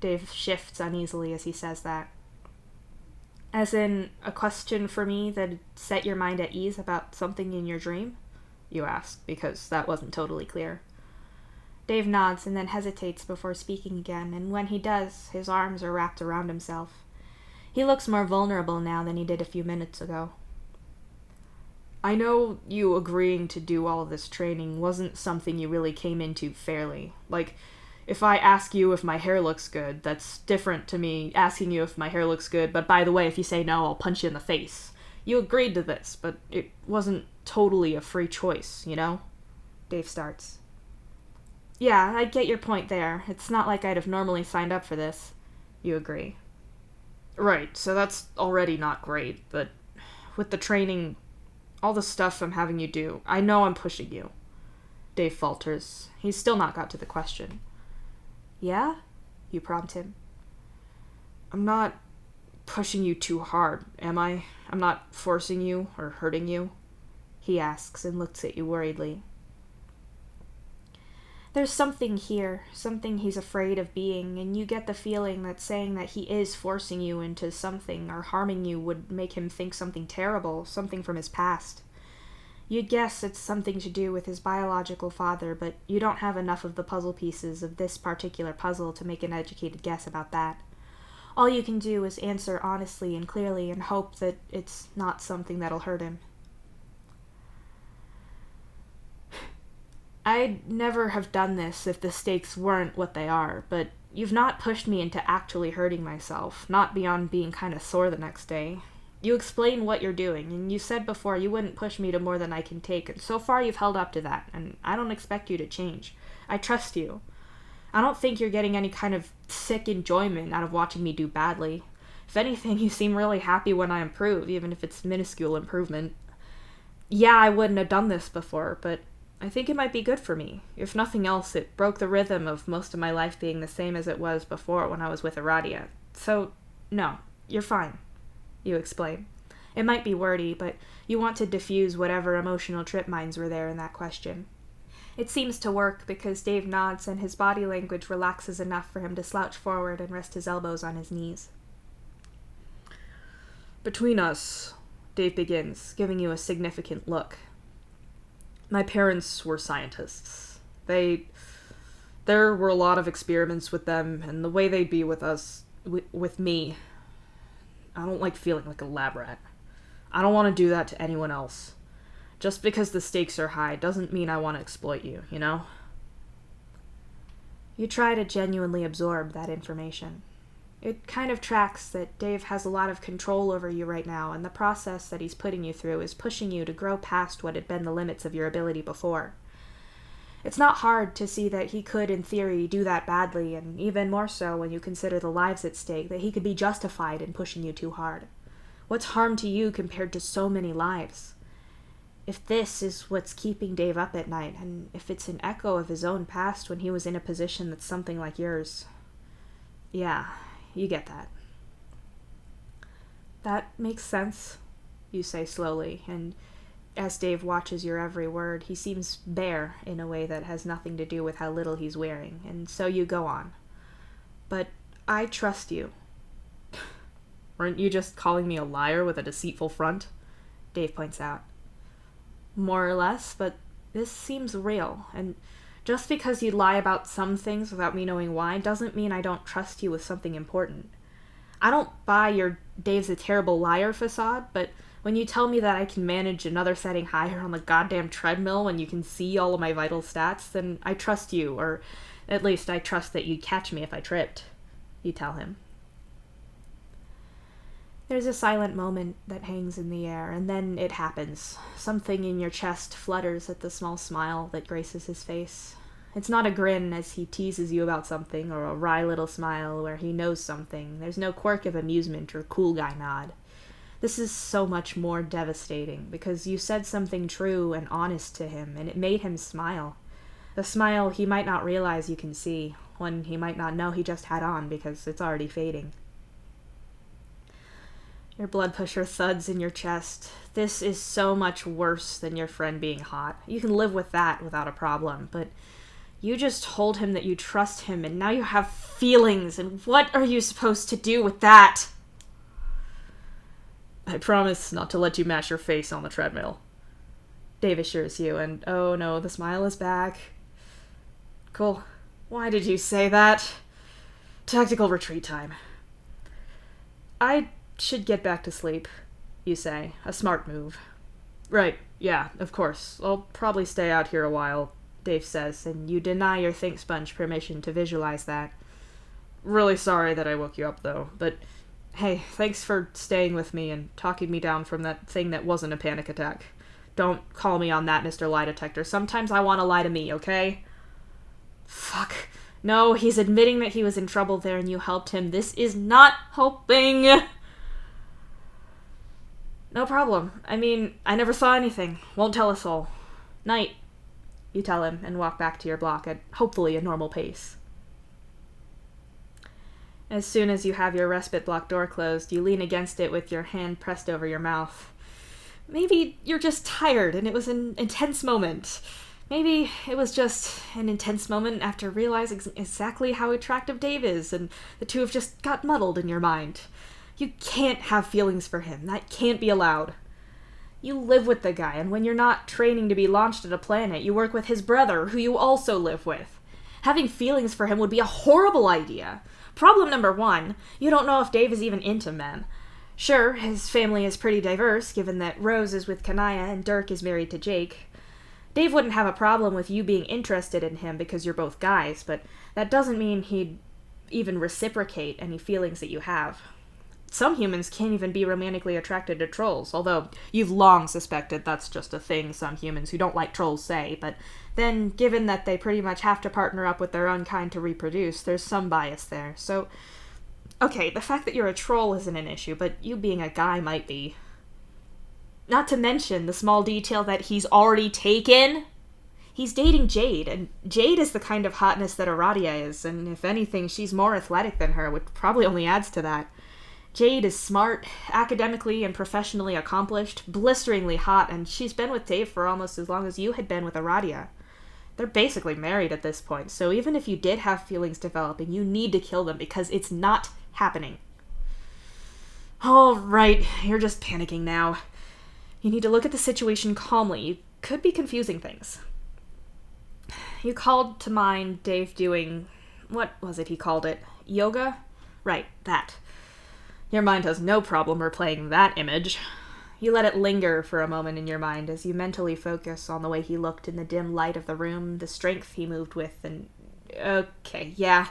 Dave shifts uneasily as he says that. As in, a question for me that'd set your mind at ease about something in your dream? You ask, because that wasn't totally clear. Dave nods and then hesitates before speaking again, and when he does, his arms are wrapped around himself. He looks more vulnerable now than he did a few minutes ago. I know you agreeing to do all of this training wasn't something you really came into fairly. Like, if I ask you if my hair looks good, that's different to me asking you if my hair looks good, but by the way, if you say no, I'll punch you in the face. You agreed to this, but it wasn't totally a free choice, you know? Dave starts. Yeah, I get your point there. It's not like I'd have normally signed up for this. You agree. Right, so that's already not great, but with the training, all the stuff I'm having you do, I know I'm pushing you. Dave falters. He's still not got to the question. Yeah? You prompt him. I'm not pushing you too hard, am I? I'm not forcing you or hurting you? He asks and looks at you worriedly. There's something here, something he's afraid of being, and you get the feeling that saying that he is forcing you into something or harming you would make him think something terrible, something from his past. You'd guess it's something to do with his biological father, but you don't have enough of the puzzle pieces of this particular puzzle to make an educated guess about that. All you can do is answer honestly and clearly and hope that it's not something that'll hurt him. I'd never have done this if the stakes weren't what they are, but you've not pushed me into actually hurting myself, not beyond being kind of sore the next day. You explain what you're doing, and you said before you wouldn't push me to more than I can take, and so far you've held up to that, and I don't expect you to change. I trust you. I don't think you're getting any kind of sick enjoyment out of watching me do badly. If anything, you seem really happy when I improve, even if it's minuscule improvement. Yeah, I wouldn't have done this before, but I think it might be good for me. If nothing else, it broke the rhythm of most of my life being the same as it was before when I was with Aradia. So, no, you're fine. You explain. It might be wordy, but you want to diffuse whatever emotional trip mines were there in that question. It seems to work because Dave nods and his body language relaxes enough for him to slouch forward and rest his elbows on his knees. Between us, Dave begins, giving you a significant look. My parents were scientists. There were a lot of experiments with them, and the way they'd be with us, with me, I don't like feeling like a lab rat. I don't want to do that to anyone else. Just because the stakes are high doesn't mean I want to exploit you, you know? You try to genuinely absorb that information. It kind of tracks that Dave has a lot of control over you right now, and the process that he's putting you through is pushing you to grow past what had been the limits of your ability before. It's not hard to see that he could, in theory, do that badly, and even more so when you consider the lives at stake, that he could be justified in pushing you too hard. What's harm to you compared to so many lives? If this is what's keeping Dave up at night, and if it's an echo of his own past when he was in a position that's something like yours, yeah, you get that. That makes sense, you say slowly, and as Dave watches your every word, he seems bare in a way that has nothing to do with how little he's wearing, and so you go on. But I trust you. Weren't you just calling me a liar with a deceitful front? Dave points out. More or less, but this seems real, and just because you lie about some things without me knowing why doesn't mean I don't trust you with something important. I don't buy your Dave's a terrible liar facade, but when you tell me that I can manage another setting higher on the goddamn treadmill when you can see all of my vital stats, then I trust you, or at least I trust that you'd catch me if I tripped, you tell him. There's a silent moment that hangs in the air, and then it happens. Something in your chest flutters at the small smile that graces his face. It's not a grin as he teases you about something, or a wry little smile where he knows something. There's no quirk of amusement or cool guy nod. This is so much more devastating, because you said something true and honest to him, and it made him smile. A smile he might not realize you can see, one he might not know he just had on because it's already fading. Your blood pressure thuds in your chest. This is so much worse than your friend being hot. You can live with that without a problem, but you just told him that you trust him, and now you have feelings, and what are you supposed to do with that? I promise not to let you mash your face on the treadmill, Dave assures you, and oh no, the smile is back. Cool. Why did you say that? Tactical retreat time. I should get back to sleep, you say. A smart move. Right, yeah, of course. I'll probably stay out here a while, Dave says, and you deny your think sponge permission to visualize that. Really sorry that I woke you up, though, but hey, thanks for staying with me and talking me down from that thing that wasn't a panic attack. Don't call me on that, Mr. Lie Detector. Sometimes I want to lie to me, okay? Fuck. No, he's admitting that he was in trouble there and you helped him. This is not helping. No problem. I mean, I never saw anything. Won't tell us all. Night, you tell him and walk back to your block at hopefully a normal pace. As soon as you have your respite block door closed, you lean against it with your hand pressed over your mouth. Maybe you're just tired and it was an intense moment. Maybe it was just an intense moment after realizing exactly how attractive Dave is, and the two have just got muddled in your mind. You can't have feelings for him. That can't be allowed. You live with the guy, and when you're not training to be launched at a planet, you work with his brother, who you also live with. Having feelings for him would be a horrible idea. Problem number one, you don't know if Dave is even into men. Sure, his family is pretty diverse, given that Rose is with Kanaya and Dirk is married to Jake. Dave wouldn't have a problem with you being interested in him because you're both guys, but that doesn't mean he'd even reciprocate any feelings that you have. Some humans can't even be romantically attracted to trolls, although you've long suspected that's just a thing some humans who don't like trolls say, but then, given that they pretty much have to partner up with their own kind to reproduce, there's some bias there. So, okay, the fact that you're a troll isn't an issue, but you being a guy might be. Not to mention the small detail that he's already taken. He's dating Jade, and Jade is the kind of hotness that Aradia is, and if anything, she's more athletic than her, which probably only adds to that. Jade is smart, academically and professionally accomplished, blisteringly hot, and she's been with Dave for almost as long as you had been with Aradia. They're basically married at this point, so even if you did have feelings developing, you need to kill them because it's not happening. All right, you're just panicking now. You need to look at the situation calmly. You could be confusing things. You called to mind Dave doing... what was it he called it? Yoga? Right, that. Your mind has no problem replaying that image. You let it linger for a moment in your mind as you mentally focus on the way he looked in the dim light of the room, the strength he moved with, and... okay, yeah.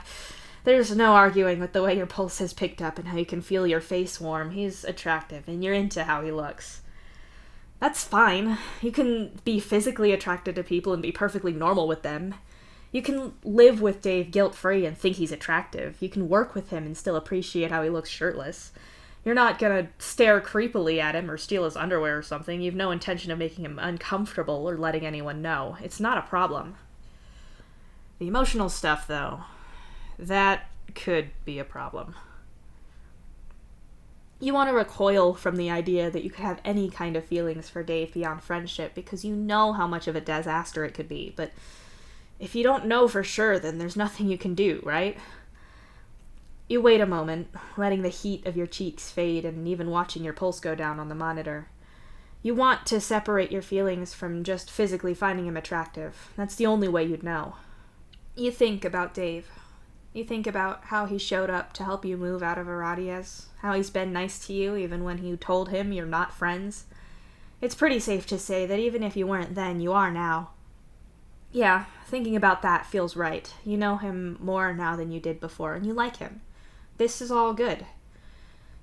There's no arguing with the way your pulse has picked up and how you can feel your face warm. He's attractive, and you're into how he looks. That's fine. You can be physically attracted to people and be perfectly normal with them. You can live with Dave guilt-free and think he's attractive. You can work with him and still appreciate how he looks shirtless. You're not gonna stare creepily at him or steal his underwear or something. You've no intention of making him uncomfortable or letting anyone know. It's not a problem. The emotional stuff, though, that could be a problem. You want to recoil from the idea that you could have any kind of feelings for Dave beyond friendship because you know how much of a disaster it could be, but if you don't know for sure, then there's nothing you can do, right? You wait a moment, letting the heat of your cheeks fade and even watching your pulse go down on the monitor. You want to separate your feelings from just physically finding him attractive. That's the only way you'd know. You think about Dave. You think about how he showed up to help you move out of Aradia's, how he's been nice to you even when you told him you're not friends. It's pretty safe to say that even if you weren't then, you are now. Yeah, thinking about that feels right. You know him more now than you did before, and you like him. This is all good.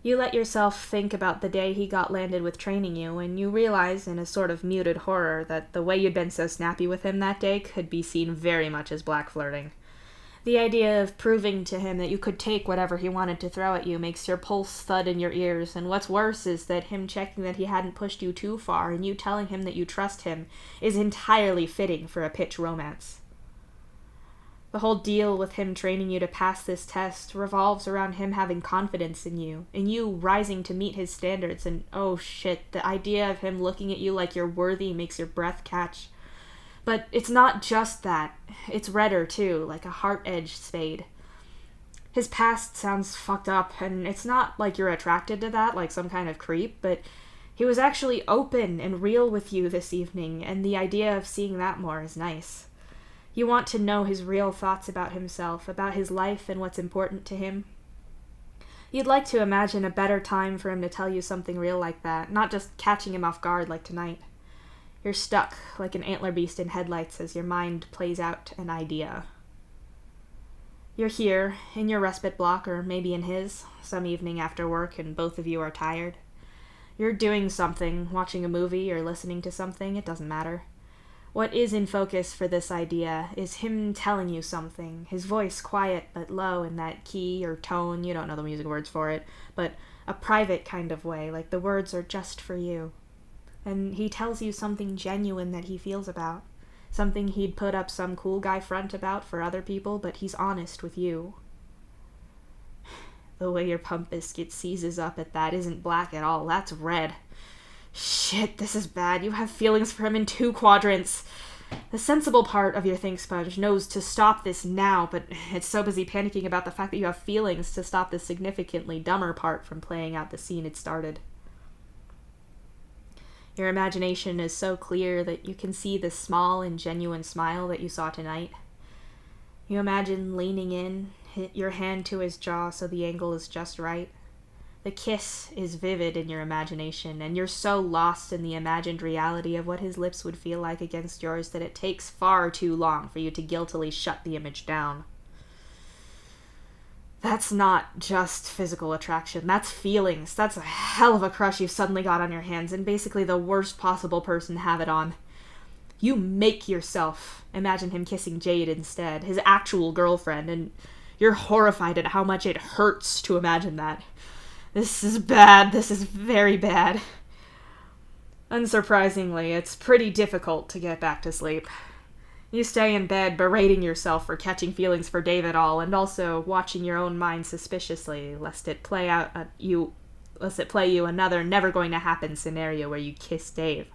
You let yourself think about the day he got landed with training you, and you realize in a sort of muted horror that the way you'd been so snappy with him that day could be seen very much as black flirting. The idea of proving to him that you could take whatever he wanted to throw at you makes your pulse thud in your ears, and what's worse is that him checking that he hadn't pushed you too far and you telling him that you trust him is entirely fitting for a pitch romance. The whole deal with him training you to pass this test revolves around him having confidence in you rising to meet his standards, and oh shit, the idea of him looking at you like you're worthy makes your breath catch. But it's not just that. It's redder, too, like a heart-edged spade. His past sounds fucked up, and it's not like you're attracted to that, like some kind of creep, but he was actually open and real with you this evening, and the idea of seeing that more is nice. You want to know his real thoughts about himself, about his life and what's important to him. You'd like to imagine a better time for him to tell you something real like that, not just catching him off guard like tonight. You're stuck like an antler beast in headlights as your mind plays out an idea. You're here, in your respite block, or maybe in his, some evening after work and both of you are tired. You're doing something, watching a movie or listening to something, it doesn't matter. What is in focus for this idea is him telling you something, his voice quiet but low in that key or tone, you don't know the music words for it, but a private kind of way, like the words are just for you. And he tells you something genuine that he feels about. Something he'd put up some cool guy front about for other people, but he's honest with you. The way your pump biscuit seizes up at that isn't black at all, that's red. Shit, this is bad. You have feelings for him in 2 quadrants. The sensible part of your think sponge knows to stop this now, but it's so busy panicking about the fact that you have feelings to stop the significantly dumber part from playing out the scene it started. Your imagination is so clear that you can see the small and genuine smile that you saw tonight. You imagine leaning in, hit your hand to his jaw so the angle is just right. The kiss is vivid in your imagination, and you're so lost in the imagined reality of what his lips would feel like against yours that it takes far too long for you to guiltily shut the image down. That's not just physical attraction. That's feelings. That's a hell of a crush you've suddenly got on your hands, and basically the worst possible person to have it on. You make yourself imagine him kissing Jade instead, his actual girlfriend, and you're horrified at how much it hurts to imagine that. This is bad. This is very bad. Unsurprisingly, it's pretty difficult to get back to sleep. You stay in bed berating yourself for catching feelings for Dave at all, and also watching your own mind suspiciously, lest it play you another never going to happen scenario where you kiss Dave.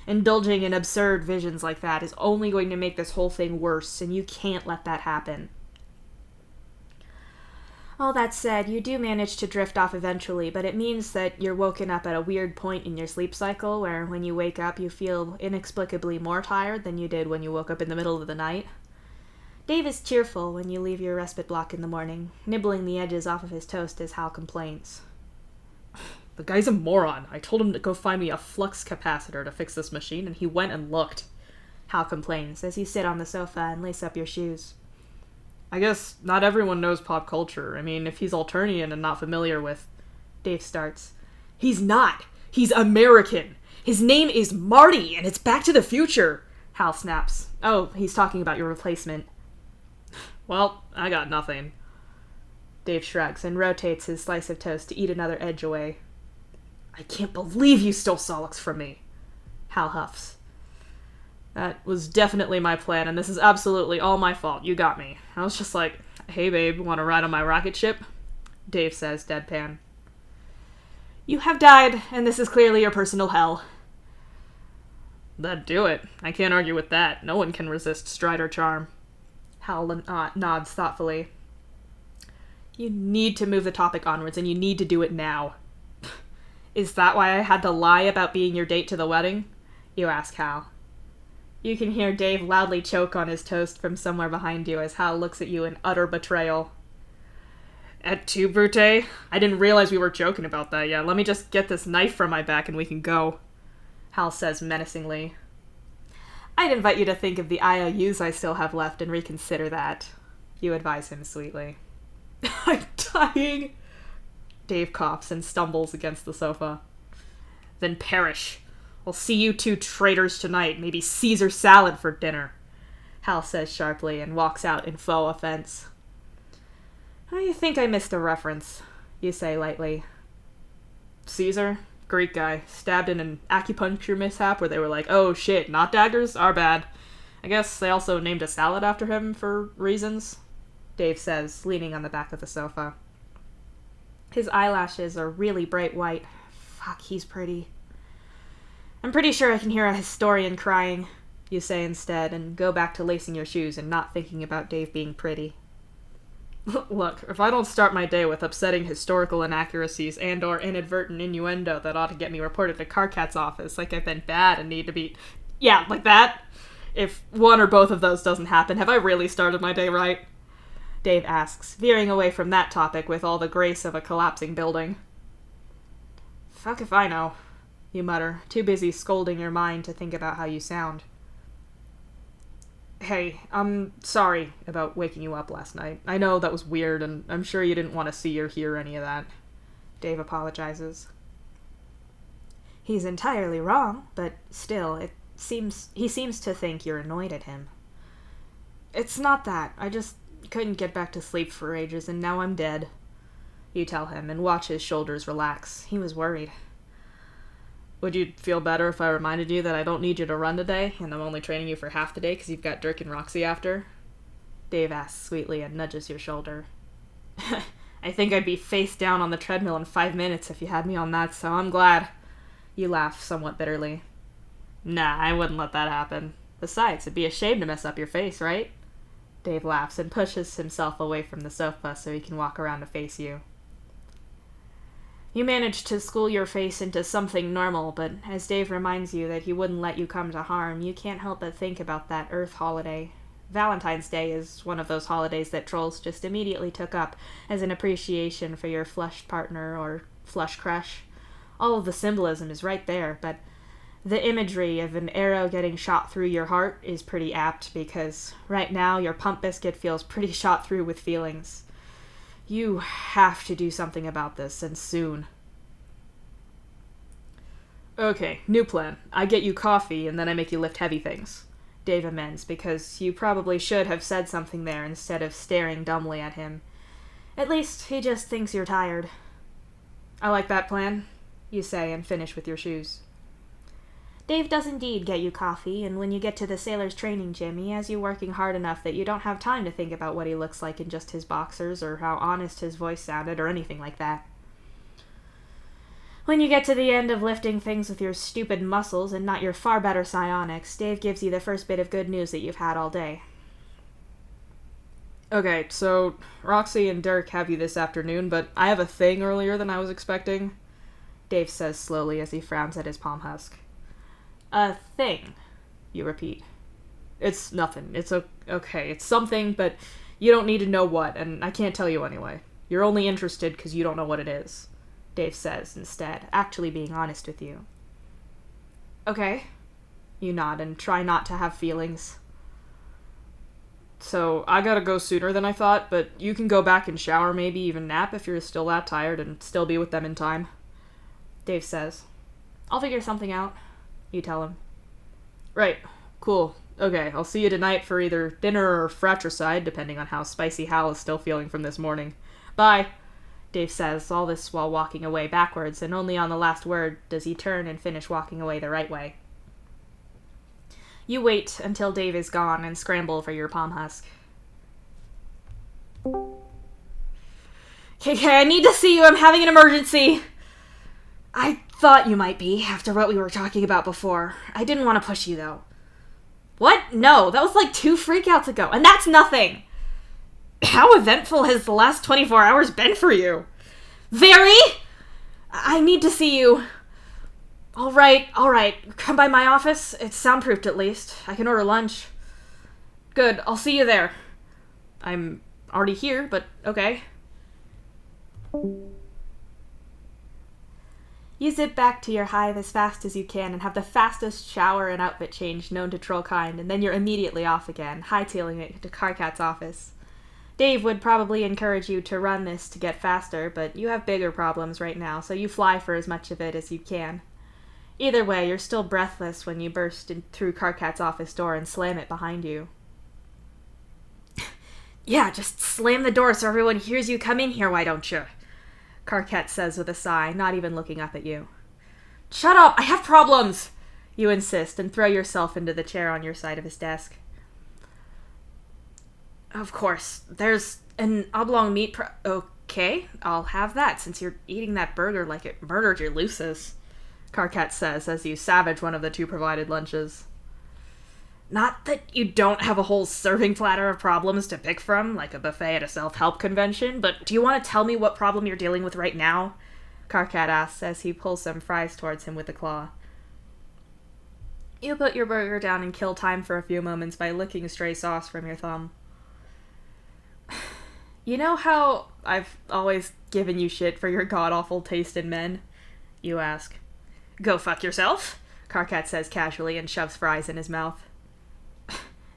Indulging in absurd visions like that is only going to make this whole thing worse, and you can't let that happen. All that said, you do manage to drift off eventually, but it means that you're woken up at a weird point in your sleep cycle where when you wake up you feel inexplicably more tired than you did when you woke up in the middle of the night. Dave is cheerful when you leave your respite block in the morning, nibbling the edges off of his toast as Hal complains. The guy's a moron. I told him to go find me a flux capacitor to fix this machine, and he went and looked. Hal complains as you sit on the sofa and lace up your shoes. I guess not everyone knows pop culture. I mean, if he's Alternian and not familiar with... Dave starts. He's not. He's American. His name is Marty, and it's Back to the Future. Hal snaps. Oh, he's talking about your replacement. Well, I got nothing. Dave shrugs and rotates his slice of toast to eat another edge away. I can't believe you stole Solix from me. Hal huffs. That was definitely my plan, and this is absolutely all my fault. You got me. I was just like, hey babe, want to ride on my rocket ship? Dave says, deadpan. You have died, and this is clearly your personal hell. That'd do it. I can't argue with that. No one can resist Strider charm. Hal nods thoughtfully. You need to move the topic onwards, and you need to do it now. Is that why I had to lie about being your date to the wedding? You ask Hal. You can hear Dave loudly choke on his toast from somewhere behind you as Hal looks at you in utter betrayal. Et tu, Brute? I didn't realize we were joking about that yet. Let me just get this knife from my back and we can go. Hal says menacingly. I'd invite you to think of the IOUs I still have left and reconsider that. You advise him sweetly. I'm dying. Dave coughs and stumbles against the sofa. Then perish. I'll see you two traitors tonight. Maybe Caesar salad for dinner. Hal says sharply and walks out in faux offense. I think I missed a reference, you say lightly. Caesar? Greek guy. Stabbed in an acupuncture mishap where they were like, oh shit, not daggers? Our bad. I guess they also named a salad after him for reasons. Dave says, leaning on the back of the sofa. His eyelashes are really bright white. Fuck, he's pretty. I'm pretty sure I can hear a historian crying, you say instead, and go back to lacing your shoes and not thinking about Dave being pretty. Look, if I don't start my day with upsetting historical inaccuracies and or inadvertent innuendo that ought to get me reported to Carcat's office like I've been bad and need to be... Yeah, like that? If one or both of those doesn't happen, have I really started my day right? Dave asks, veering away from that topic with all the grace of a collapsing building. Fuck if I know, you mutter, too busy scolding your mind to think about how you sound. Hey, I'm sorry about waking you up last night. I know that was weird, and I'm sure you didn't want to see or hear any of that. Dave apologizes. He's entirely wrong, but still, he seems to think you're annoyed at him. It's not that. I just couldn't get back to sleep for ages, and now I'm dead. You tell him, and watch his shoulders relax. He was worried. Would you feel better if I reminded you that I don't need you to run today, and I'm only training you for half the day because you've got Dirk and Roxy after? Dave asks sweetly and nudges your shoulder. I think I'd be face down on the treadmill in 5 minutes if you had me on that, so I'm glad. You laugh somewhat bitterly. Nah, I wouldn't let that happen. Besides, it'd be a shame to mess up your face, right? Dave laughs and pushes himself away from the sofa so he can walk around to face you. You manage to school your face into something normal, but as Dave reminds you that he wouldn't let you come to harm, you can't help but think about that Earth holiday. Valentine's Day is one of those holidays that trolls just immediately took up as an appreciation for your flush partner or flush crush. All of the symbolism is right there, but the imagery of an arrow getting shot through your heart is pretty apt because right now your pump biscuit feels pretty shot through with feelings. You have to do something about this, and soon. Okay, new plan. I get you coffee, and then I make you lift heavy things. Dave amends, because you probably should have said something there instead of staring dumbly at him. At least he just thinks you're tired. I like that plan, you say, and finish with your shoes. Dave does indeed get you coffee, and when you get to the sailor's training gym, he has you working hard enough that you don't have time to think about what he looks like in just his boxers, or how honest his voice sounded, or anything like that. When you get to the end of lifting things with your stupid muscles and not your far better psionics, Dave gives you the first bit of good news that you've had all day. Okay, so Roxy and Dirk have you this afternoon, but I have a thing earlier than I was expecting, Dave says slowly as he frowns at his palm husk. A thing, you repeat. It's nothing. It's okay. It's something, but you don't need to know what, and I can't tell you anyway. You're only interested because you don't know what it is, Dave says instead, actually being honest with you. Okay. You nod and try not to have feelings. So, I gotta go sooner than I thought, but you can go back and shower, maybe even nap if you're still that tired, and still be with them in time, Dave says. I'll figure something out, you tell him. Right. Cool. Okay, I'll see you tonight for either dinner or fratricide, depending on how spicy Hal is still feeling from this morning. Bye, Dave says, all this while walking away backwards, and only on the last word does he turn and finish walking away the right way. You wait until Dave is gone and scramble for your palm husk. KK, I need to see you. I'm having an emergency. I thought you might be, after what we were talking about before. I didn't want to push you, though. What? No, that was like 2 freakouts ago, and that's nothing. How eventful has the last 24 hours been for you? Very! I need to see you. All right. Come by my office. It's soundproofed at least. I can order lunch. Good, I'll see you there. I'm already here, but okay. You zip back to your hive as fast as you can and have the fastest shower and outfit change known to Trollkind, and then you're immediately off again, hightailing it to Karkat's office. Dave would probably encourage you to run this to get faster, but you have bigger problems right now, so you fly for as much of it as you can. Either way, you're still breathless when you burst in through Karkat's office door and slam it behind you. Yeah, just slam the door so everyone hears you come in here, why don't you? Karkat says with a sigh, not even looking up at you. Shut up! I have problems! You insist and throw yourself into the chair on your side of his desk. Of course, there's an oblong meat Okay, I'll have that since you're eating that burger like it murdered your Lucis, Karkat says as you savage one of the 2 provided lunches. Not that you don't have a whole serving platter of problems to pick from, like a buffet at a self-help convention, but do you want to tell me what problem you're dealing with right now? Karkat asks as he pulls some fries towards him with a claw. You put your burger down and kill time for a few moments by licking stray sauce from your thumb. You know how I've always given you shit for your god-awful taste in men? You ask. Go fuck yourself, Karkat says casually and shoves fries in his mouth.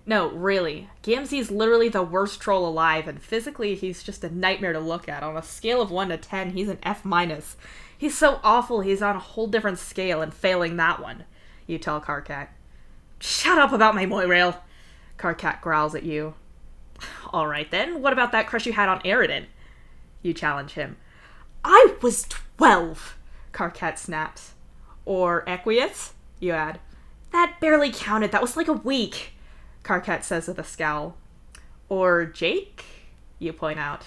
No, really. Gamzee's literally the worst troll alive, and physically he's just a nightmare to look at. On a scale of 1 to 10, he's an F-. He's so awful he's on a whole different scale and failing that one, you tell Karkat. Shut up about my Moirail, Karkat growls at you. Alright then, what about that crush you had on Aridin? You challenge him. I was 12, Karkat snaps. Or Equius? You add. That barely counted, that was like a week, Karkat says with a scowl. Or Jake? You point out.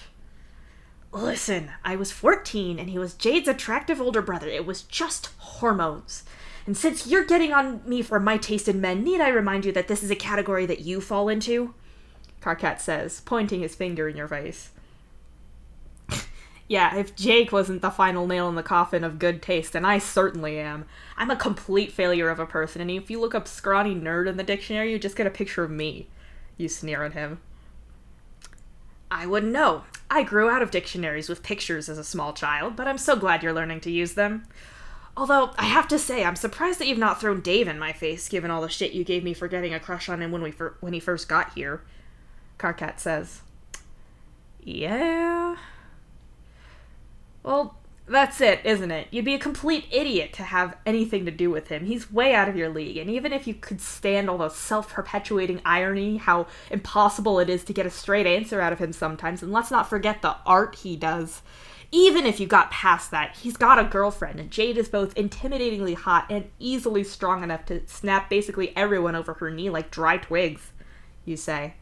Listen, I was 14 and he was Jade's attractive older brother. It was just hormones. And since you're getting on me for my taste in men, need I remind you that this is a category that you fall into? Karkat says, pointing his finger in your face. Yeah, if Jake wasn't the final nail in the coffin of good taste, then I certainly am. I'm a complete failure of a person, and if you look up scrawny nerd in the dictionary, you just get a picture of me. You sneer at him. I wouldn't know. I grew out of dictionaries with pictures as a small child, but I'm so glad you're learning to use them. Although, I have to say, I'm surprised that you've not thrown Dave in my face, given all the shit you gave me for getting a crush on him when he first got here, Karkat says. Yeah, Well, that's it, isn't it? You'd be a complete idiot to have anything to do with him. He's way out of your league, and even if you could stand all the self-perpetuating irony, how impossible it is to get a straight answer out of him sometimes, and let's not forget the art he does. Even if you got past that, he's got a girlfriend, and Jade is both intimidatingly hot and easily strong enough to snap basically everyone over her knee like dry twigs, you say.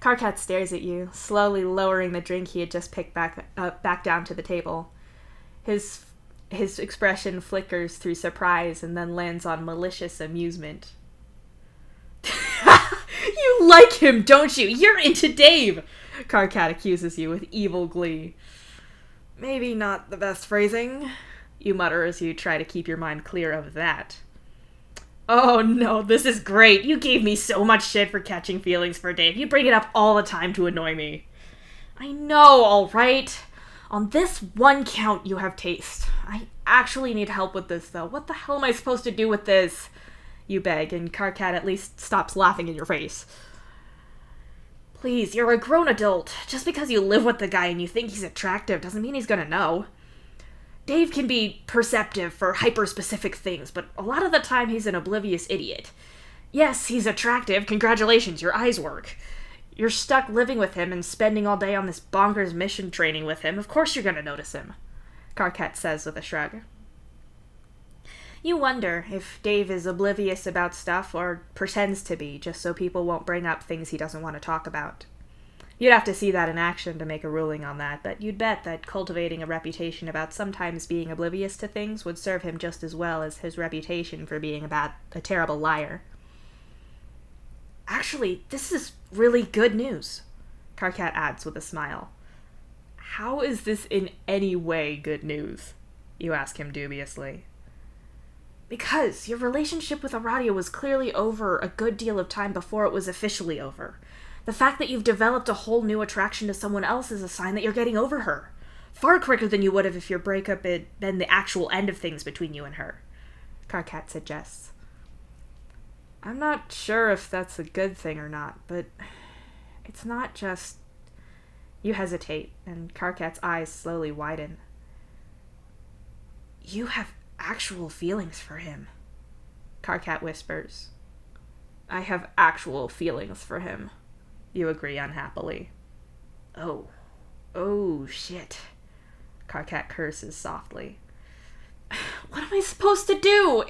Karkat stares at you, slowly lowering the drink he had just picked back down to the table. His expression flickers through surprise and then lands on malicious amusement. You like him, don't you? You're into Dave! Karkat accuses you with evil glee. Maybe not the best phrasing, you mutter as you try to keep your mind clear of that. Oh no, this is great. You gave me so much shit for catching feelings for Dave. You bring it up all the time to annoy me. I know, alright. On this one count, you have taste. I actually need help with this, though. What the hell am I supposed to do with this? You beg, and Karkat at least stops laughing in your face. Please, you're a grown adult. Just because you live with the guy and you think he's attractive doesn't mean he's gonna know. Dave can be perceptive for hyper-specific things, but a lot of the time he's an oblivious idiot. Yes, he's attractive. Congratulations, your eyes work. You're stuck living with him and spending all day on this bonkers mission training with him. Of course you're gonna notice him, Karkat says with a shrug. You wonder if Dave is oblivious about stuff or pretends to be, just so people won't bring up things he doesn't want to talk about. You'd have to see that in action to make a ruling on that, but you'd bet that cultivating a reputation about sometimes being oblivious to things would serve him just as well as his reputation for being a terrible liar. Actually, this is really good news, Karkat adds with a smile. How is this in any way good news? You ask him dubiously. Because your relationship with Aradia was clearly over a good deal of time before it was officially over. The fact that you've developed a whole new attraction to someone else is a sign that you're getting over her. Far quicker than you would have if your breakup had been the actual end of things between you and her, Karkat suggests. I'm not sure if that's a good thing or not, but it's not just... You hesitate, and Karkat's eyes slowly widen. You have actual feelings for him, Karkat whispers. I have actual feelings for him, you agree unhappily. Oh shit, Karkat curses softly. What am I supposed to do?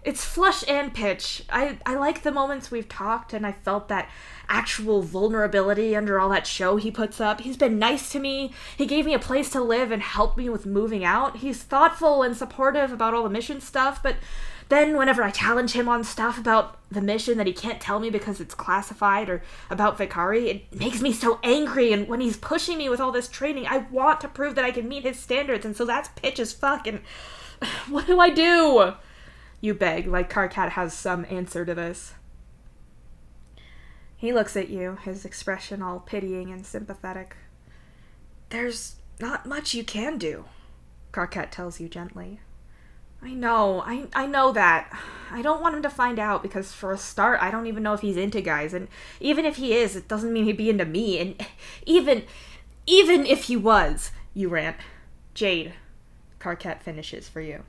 It's flush and pitch. I like the moments we've talked, and I felt that actual vulnerability under all that show he puts up. He's been nice to me. He gave me a place to live and helped me with moving out. He's thoughtful and supportive about all the mission stuff, but then whenever I challenge him on stuff about the mission that he can't tell me because it's classified, or about Vikari, it makes me so angry, and when he's pushing me with all this training, I want to prove that I can meet his standards, and so that's pitch as fuck, and what do I do? You beg, like Karkat has some answer to this. He looks at you, his expression all pitying and sympathetic. There's not much you can do, Karkat tells you gently. I know that. I don't want him to find out because, for a start, I don't even know if he's into guys, and even if he is, it doesn't mean he'd be into me, and even if he was, you rant. Jade, Karkat finishes for you.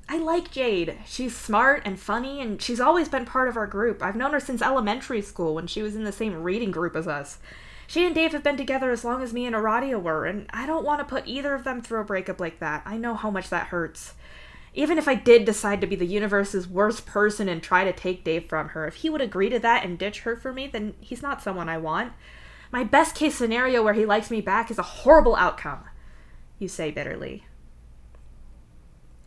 I like Jade. She's smart and funny, and she's always been part of our group. I've known her since elementary school when she was in the same reading group as us. She and Dave have been together as long as me and Aradia were, and I don't want to put either of them through a breakup like that. I know how much that hurts. Even if I did decide to be the universe's worst person and try to take Dave from her, if he would agree to that and ditch her for me, then he's not someone I want. My best case scenario where he likes me back is a horrible outcome, you say bitterly.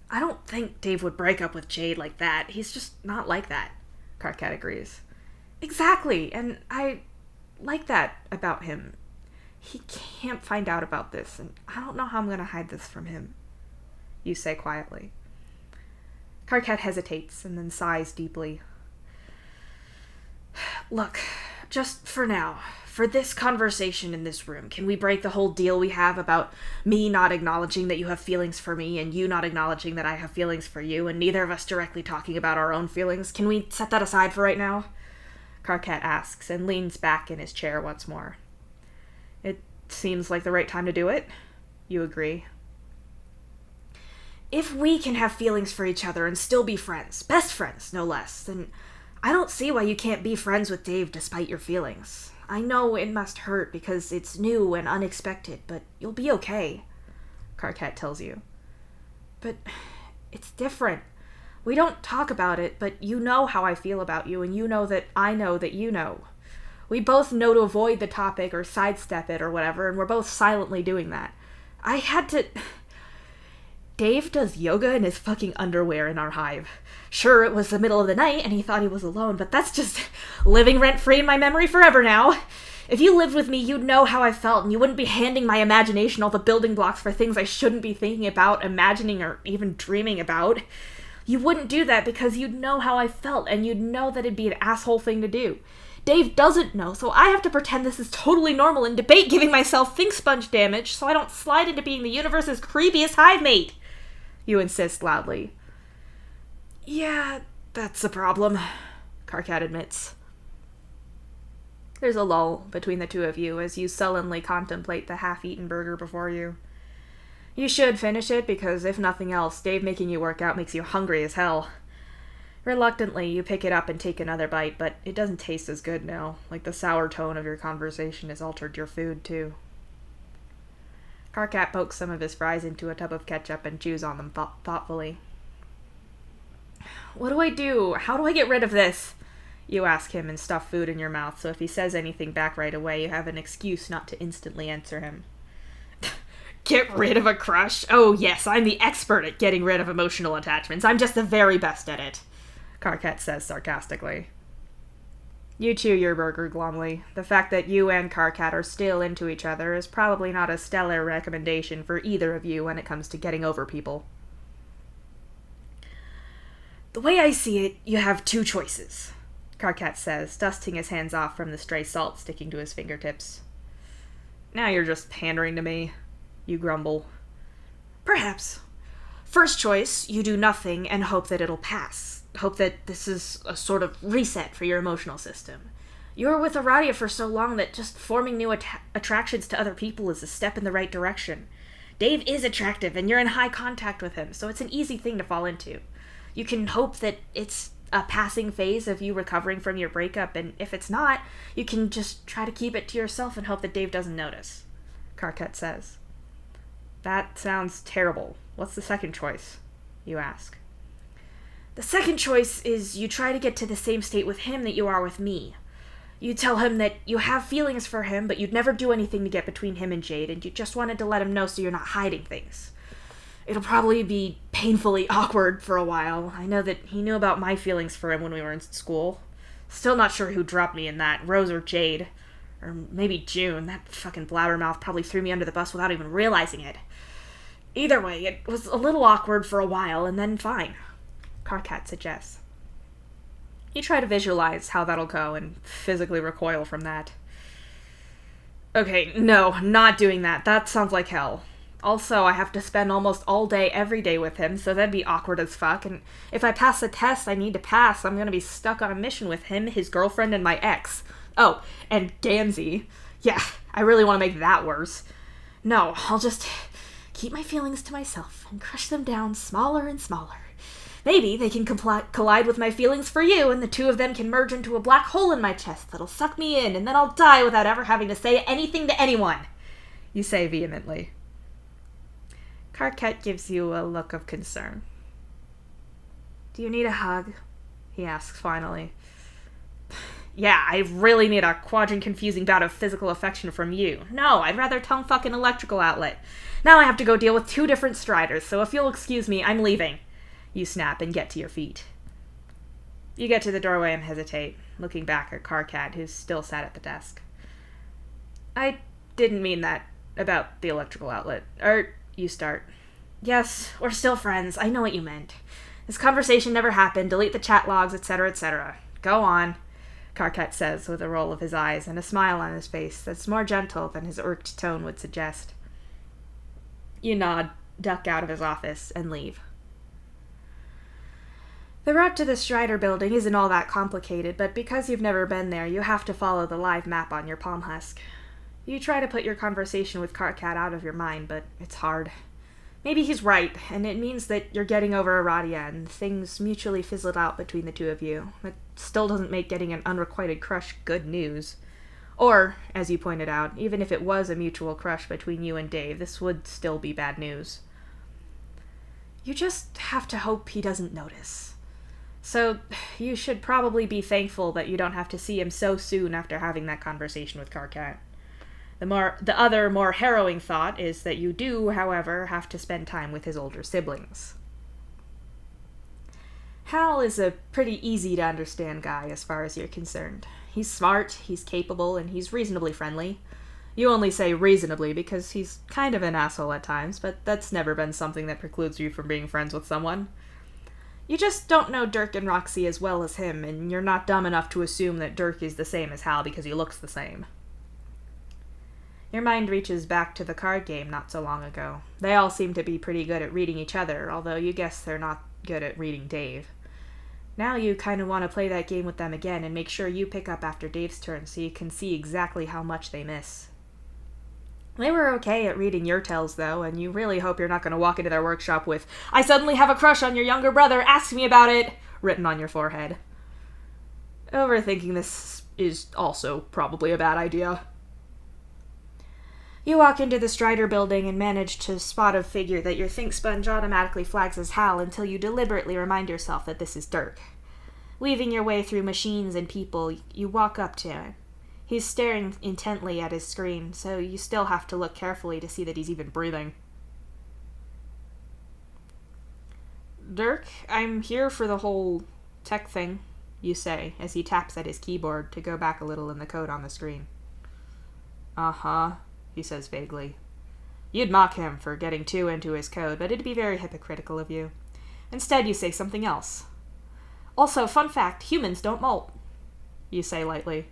I don't think Dave would break up with Jade like that. He's just not like that, Karkat agrees. Exactly, and I like that about him. He can't find out about this, and I don't know how I'm going to hide this from him, you say quietly. Karkat hesitates and then sighs deeply. Look, just for now, for this conversation in this room, can we break the whole deal we have about me not acknowledging that you have feelings for me and you not acknowledging that I have feelings for you and neither of us directly talking about our own feelings? Can we set that aside for right now? Karkat asks and leans back in his chair once more. It Seems like the right time to do it. You agree. If we can have feelings for each other and still be friends, best friends, no less, then I don't see why you can't be friends with Dave despite your feelings. I know it must hurt because it's new and unexpected, but you'll be okay, Karkat tells you. But it's different. We don't talk about it, but you know how I feel about you, and you know that I know that you know. We both know to avoid the topic or sidestep it or whatever, and we're both silently doing that. I had to... Dave does yoga in his fucking underwear in our hive. Sure, it was the middle of the night and he thought he was alone, but that's just living rent-free in my memory forever now. If you lived with me, you'd know how I felt, and you wouldn't be handing my imagination all the building blocks for things I shouldn't be thinking about, imagining, or even dreaming about. You wouldn't do that because you'd know how I felt, and you'd know that it'd be an asshole thing to do. Dave doesn't know, so I have to pretend this is totally normal and debate giving myself think sponge damage so I don't slide into being the universe's creepiest hive mate. You insist loudly. Yeah, that's a problem, Karkat admits. There's a lull between the two of you as you sullenly contemplate the half-eaten burger before you. You should finish it because, if nothing else, Dave making you work out makes you hungry as hell. Reluctantly, you pick it up and take another bite, but it doesn't taste as good now, like the sour tone of your conversation has altered your food, too. Karkat pokes some of his fries into a tub of ketchup and chews on them thoughtfully. What do I do? How do I get rid of this? You ask him and stuff food in your mouth, so if he says anything back right away, you have an excuse not to instantly answer him. Get rid of a crush? Oh yes, I'm the expert at getting rid of emotional attachments. I'm just the very best at it, Karkat says sarcastically. You chew your burger glumly. The fact that you and Karkat are still into each other is probably not a stellar recommendation for either of you when it comes to getting over people. The way I see it, you have two choices, Karkat says, dusting his hands off from the stray salt sticking to his fingertips. Now you're just pandering to me, you grumble. Perhaps. First choice, you do nothing and hope that it'll pass. Hope that this is a sort of reset for your emotional system. You were with Aradia for so long that just forming new attractions to other people is a step in the right direction. Dave is attractive and you're in high contact with him, so it's an easy thing to fall into. You can hope that it's a passing phase of you recovering from your breakup, and if it's not, you can just try to keep it to yourself and hope that Dave doesn't notice, Karkat says. That sounds terrible. What's the second choice? You ask. The second choice is you try to get to the same state with him that you are with me. You tell him that you have feelings for him, but you'd never do anything to get between him and Jade, and you just wanted to let him know so you're not hiding things. It'll probably be painfully awkward for a while. I know that he knew about my feelings for him when we were in school. Still not sure who dropped me in that, Rose or Jade. Or maybe June. That fucking blabbermouth probably threw me under the bus without even realizing it. Either way, it was a little awkward for a while, and then fine, Karkat suggests. You try to visualize how that'll go and physically recoil from that. Okay, no, not doing that. That sounds like hell. Also, I have to spend almost all day every day with him, so that'd be awkward as fuck, and if I pass the test I need to pass, I'm gonna be stuck on a mission with him, his girlfriend, and my ex. Oh, and Gansey. Yeah, I really want to make that worse. No, I'll just keep my feelings to myself and crush them down smaller and smaller. Maybe they can collide with my feelings for you, and the two of them can merge into a black hole in my chest that'll suck me in, and then I'll die without ever having to say anything to anyone, you say vehemently. Karkat gives you a look of concern. Do you need a hug? He asks finally. Yeah, I really need a quadrant-confusing bout of physical affection from you. No, I'd rather tongue fuck an electrical outlet. Now I have to go deal with two different striders, so if you'll excuse me, I'm leaving. You snap and get to your feet. You get to the doorway and hesitate, looking back at Karkat, who's still sat at the desk. I didn't mean that about the electrical outlet. You start. Yes, we're still friends. I know what you meant. This conversation never happened. Delete the chat logs, etc., etc. Go on, Karkat says with a roll of his eyes and a smile on his face that's more gentle than his irked tone would suggest. You nod, duck out of his office, and leave. The route to the Strider building isn't all that complicated, but because you've never been there, you have to follow the live map on your palm husk. You try to put your conversation with Carcat out of your mind, but it's hard. Maybe he's right, and it means that you're getting over Aradia and things mutually fizzled out between the two of you. It still doesn't make getting an unrequited crush good news. Or, as you pointed out, even if it was a mutual crush between you and Dave, this would still be bad news. You just have to hope he doesn't notice. So, you should probably be thankful that you don't have to see him so soon after having that conversation with Carcat. The other, more harrowing thought is that you do, however, have to spend time with his older siblings. Hal is a pretty easy-to-understand guy as far as you're concerned. He's smart, he's capable, and he's reasonably friendly. You only say reasonably because he's kind of an asshole at times, but that's never been something that precludes you from being friends with someone. You just don't know Dirk and Roxy as well as him, and you're not dumb enough to assume that Dirk is the same as Hal because he looks the same. Your mind reaches back to the card game not so long ago. They all seem to be pretty good at reading each other, although you guess they're not good at reading Dave. Now you kind of want to play that game with them again and make sure you pick up after Dave's turn so you can see exactly how much they miss. They were okay at reading your tells, though, and you really hope you're not going to walk into their workshop with, "I suddenly have a crush on your younger brother, ask me about it," written on your forehead. Overthinking this is also probably a bad idea. You walk into the Strider building and manage to spot a figure that your think sponge automatically flags as Hal until you deliberately remind yourself that this is Dirk. Weaving your way through machines and people, you walk up to him. He's staring intently at his screen, so you still have to look carefully to see that he's even breathing. "Dirk, I'm here for the whole tech thing," you say, as he taps at his keyboard to go back a little in the code on the screen. "Uh-huh," he says vaguely. You'd mock him for getting too into his code, but it'd be very hypocritical of you. Instead, you say something else. "Also, fun fact, humans don't molt," you say lightly.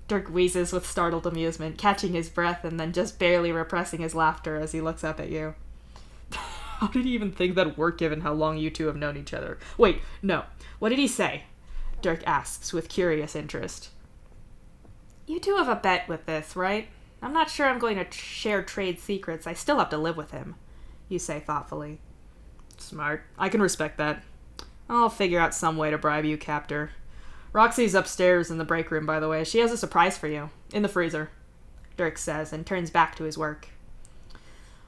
Dirk wheezes with startled amusement, catching his breath and then just barely repressing his laughter as he looks up at you. How did he even think that'd work given how long you two have known each other? Wait, no. What did he say? Dirk asks with curious interest. "You two have a bet with this, right? I'm not sure I'm going to share trade secrets. I still have to live with him," you say thoughtfully. "Smart. I can respect that. I'll figure out some way to bribe you, Captor. Roxy's upstairs in the break room, by the way. She has a surprise for you. In the freezer," Dirk says, and turns back to his work.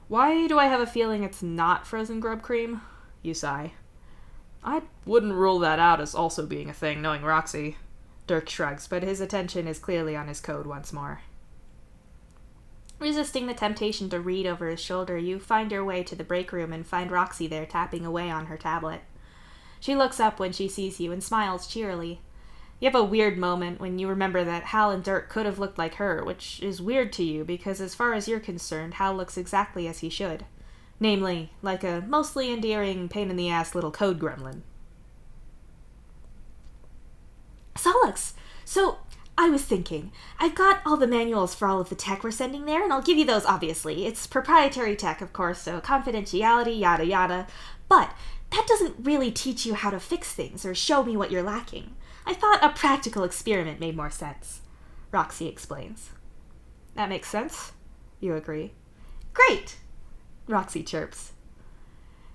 "Why do I have a feeling it's not frozen grub cream?" You sigh. "I wouldn't rule that out as also being a thing, knowing Roxy." Dirk shrugs, but his attention is clearly on his code once more. Resisting the temptation to read over his shoulder, you find your way to the break room and find Roxy there tapping away on her tablet. She looks up when she sees you and smiles cheerily. You have a weird moment when you remember that Hal and Dirk could have looked like her, which is weird to you because as far as you're concerned, Hal looks exactly as he should. Namely, like a mostly endearing, pain-in-the-ass little code gremlin. "Solux, so I was thinking, I've got all the manuals for all of the tech we're sending there, and I'll give you those, obviously. It's proprietary tech, of course, so confidentiality, yada yada. But that doesn't really teach you how to fix things or show me what you're lacking. I thought a practical experiment made more sense," Roxy explains. "That makes sense," you agree. "Great," Roxy chirps.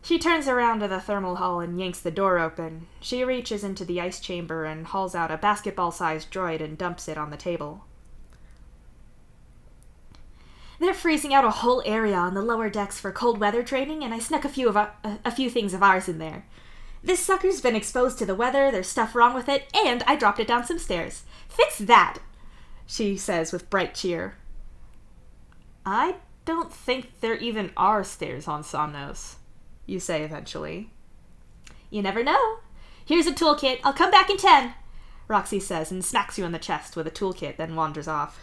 She turns around to the thermal hull and yanks the door open. She reaches into the ice chamber and hauls out a basketball-sized droid and dumps it on the table. "They're freezing out a whole area on the lower decks for cold weather training, and I snuck a few things of ours in there. This sucker's been exposed to the weather, there's stuff wrong with it, and I dropped it down some stairs. Fix that," she says with bright cheer. "I don't think there even are stairs on Somnos," you say eventually. "You never know. Here's a toolkit. I'll come back in 10, Roxy says and smacks you in the chest with a toolkit, then wanders off.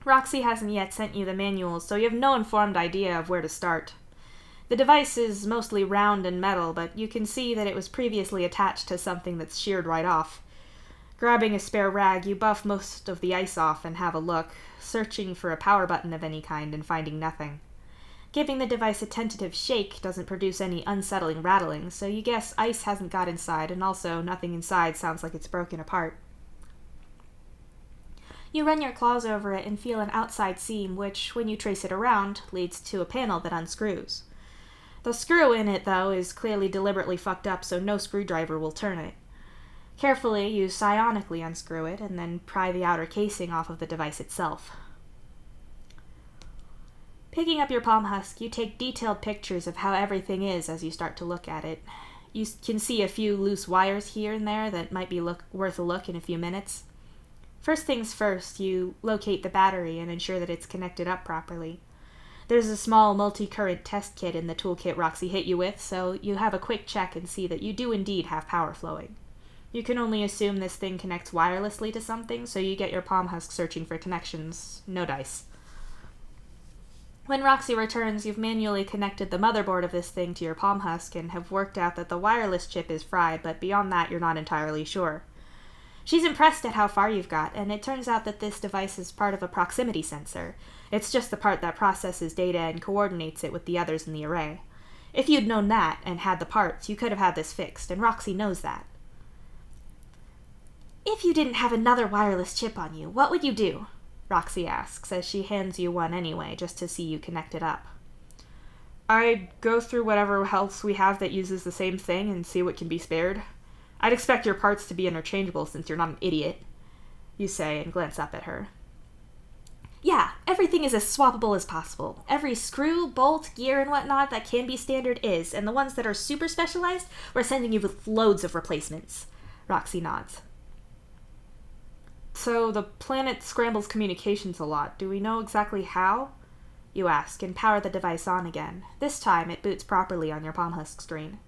Roxy hasn't yet sent you the manuals, so you have no informed idea of where to start. The device is mostly round and metal, but you can see that it was previously attached to something that's sheared right off. Grabbing a spare rag, you buff most of the ice off and have a look, searching for a power button of any kind and finding nothing. Giving the device a tentative shake doesn't produce any unsettling rattling, so you guess ice hasn't got inside, and also nothing inside sounds like it's broken apart. You run your claws over it and feel an outside seam, which, when you trace it around, leads to a panel that unscrews. The screw in it, though, is clearly deliberately fucked up, so no screwdriver will turn it. Carefully, you psionically unscrew it, and then pry the outer casing off of the device itself. Picking up your palm husk, you take detailed pictures of how everything is as you start to look at it. You can see a few loose wires here and there that might be worth a look in a few minutes. First things first, you locate the battery and ensure that it's connected up properly. There's a small multi-current test kit in the toolkit Roxy hit you with, so you have a quick check and see that you do indeed have power flowing. You can only assume this thing connects wirelessly to something, so you get your palm husk searching for connections. No dice. When Roxy returns, you've manually connected the motherboard of this thing to your palm husk and have worked out that the wireless chip is fried, but beyond that you're not entirely sure. She's impressed at how far you've got, and it turns out that this device is part of a proximity sensor. It's just the part that processes data and coordinates it with the others in the array. If you'd known that, and had the parts, you could have had this fixed, and Roxy knows that. If you didn't have another wireless chip on you, what would you do? Roxy asks, as she hands you one anyway, just to see you connect it up. I'd go through whatever else we have that uses the same thing and see what can be spared. I'd expect your parts to be interchangeable since you're not an idiot, you say and glance up at her. Yeah, everything is as swappable as possible. Every screw, bolt, gear, and whatnot that can be standard is, and the ones that are super specialized, we're sending you with loads of replacements. Roxy nods. So the planet scrambles communications a lot. Do we know exactly how? You ask, and power the device on again. This time, it boots properly on your palm husk screen.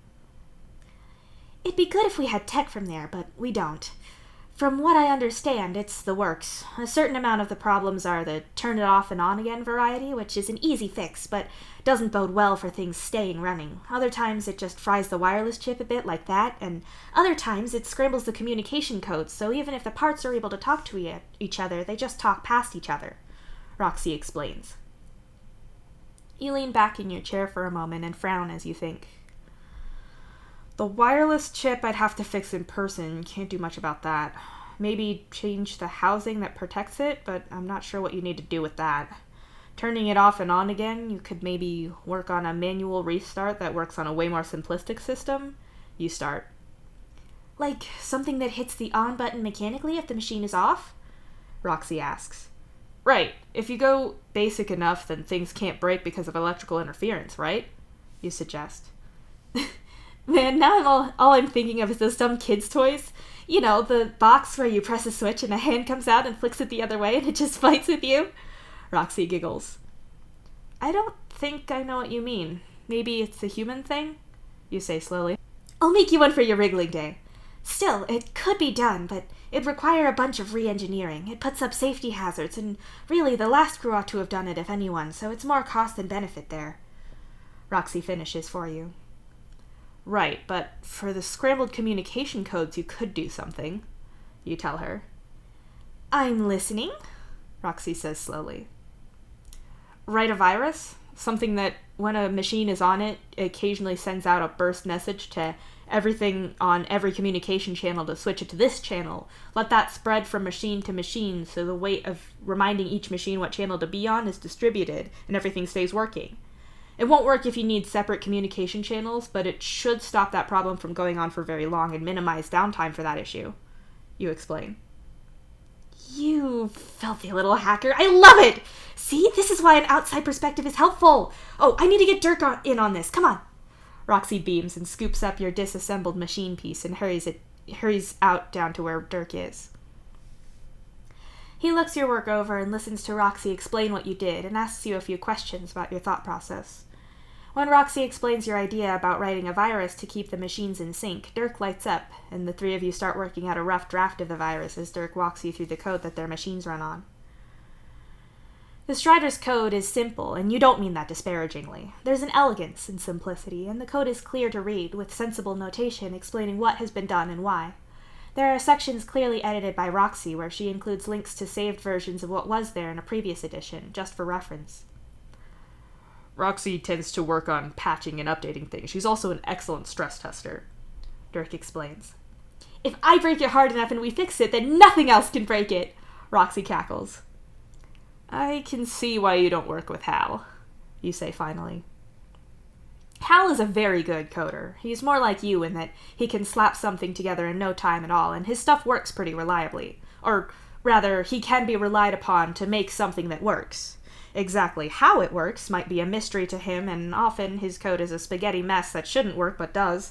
It'd be good if we had tech from there, but we don't. From what I understand, it's the works. A certain amount of the problems are the turn it off and on again variety, which is an easy fix, but doesn't bode well for things staying running. Other times it just fries the wireless chip a bit like that, and other times it scrambles the communication codes, so even if the parts are able to talk to each other, they just talk past each other, Roxy explains. You lean back in your chair for a moment and frown as you think. The wireless chip I'd have to fix in person. Can't do much about that. Maybe change the housing that protects it, but I'm not sure what you need to do with that. Turning it off and on again, you could maybe work on a manual restart that works on a way more simplistic system. You start. Like something that hits the on button mechanically if the machine is off? Roxy asks. Right. If you go basic enough, then things can't break because of electrical interference, right? You suggest. Man, now all I'm thinking of is those dumb kids' toys. You know, the box where you press a switch and a hand comes out and flicks it the other way and it just fights with you. Roxy giggles. I don't think I know what you mean. Maybe it's a human thing? You say slowly. I'll make you one for your wriggling day. Still, it could be done, but it'd require a bunch of re-engineering. It puts up safety hazards, and really the last crew ought to have done it if anyone, so it's more cost than benefit there. Roxy finishes for you. Right, but for the scrambled communication codes you could do something, you tell her. I'm listening, Roxy says slowly. Write a virus? Something that, when a machine is on it, occasionally sends out a burst message to everything on every communication channel to switch it to this channel. Let that spread from machine to machine so the weight of reminding each machine what channel to be on is distributed and everything stays working. It won't work if you need separate communication channels, but it should stop that problem from going on for very long and minimize downtime for that issue. You explain. You filthy little hacker. I love it! See, this is why an outside perspective is helpful. Oh, I need to get Dirk in on this. Come on. Roxy beams and scoops up your disassembled machine piece and hurries out down to where Dirk is. He looks your work over and listens to Roxy explain what you did and asks you a few questions about your thought process. When Roxy explains your idea about writing a virus to keep the machines in sync, Dirk lights up, and the three of you start working out a rough draft of the virus as Dirk walks you through the code that their machines run on. The Strider's code is simple, and you don't mean that disparagingly. There's an elegance in simplicity, and the code is clear to read, with sensible notation explaining what has been done and why. There are sections clearly edited by Roxy where she includes links to saved versions of what was there in a previous edition, just for reference. Roxy tends to work on patching and updating things. She's also an excellent stress tester, Dirk explains. If I break it hard enough and we fix it, then nothing else can break it, Roxy cackles. I can see why you don't work with Hal, you say finally. Hal is a very good coder. He's more like you in that he can slap something together in no time at all, and his stuff works pretty reliably. Or rather, he can be relied upon to make something that works. Exactly how it works might be a mystery to him, and often his code is a spaghetti mess that shouldn't work but does.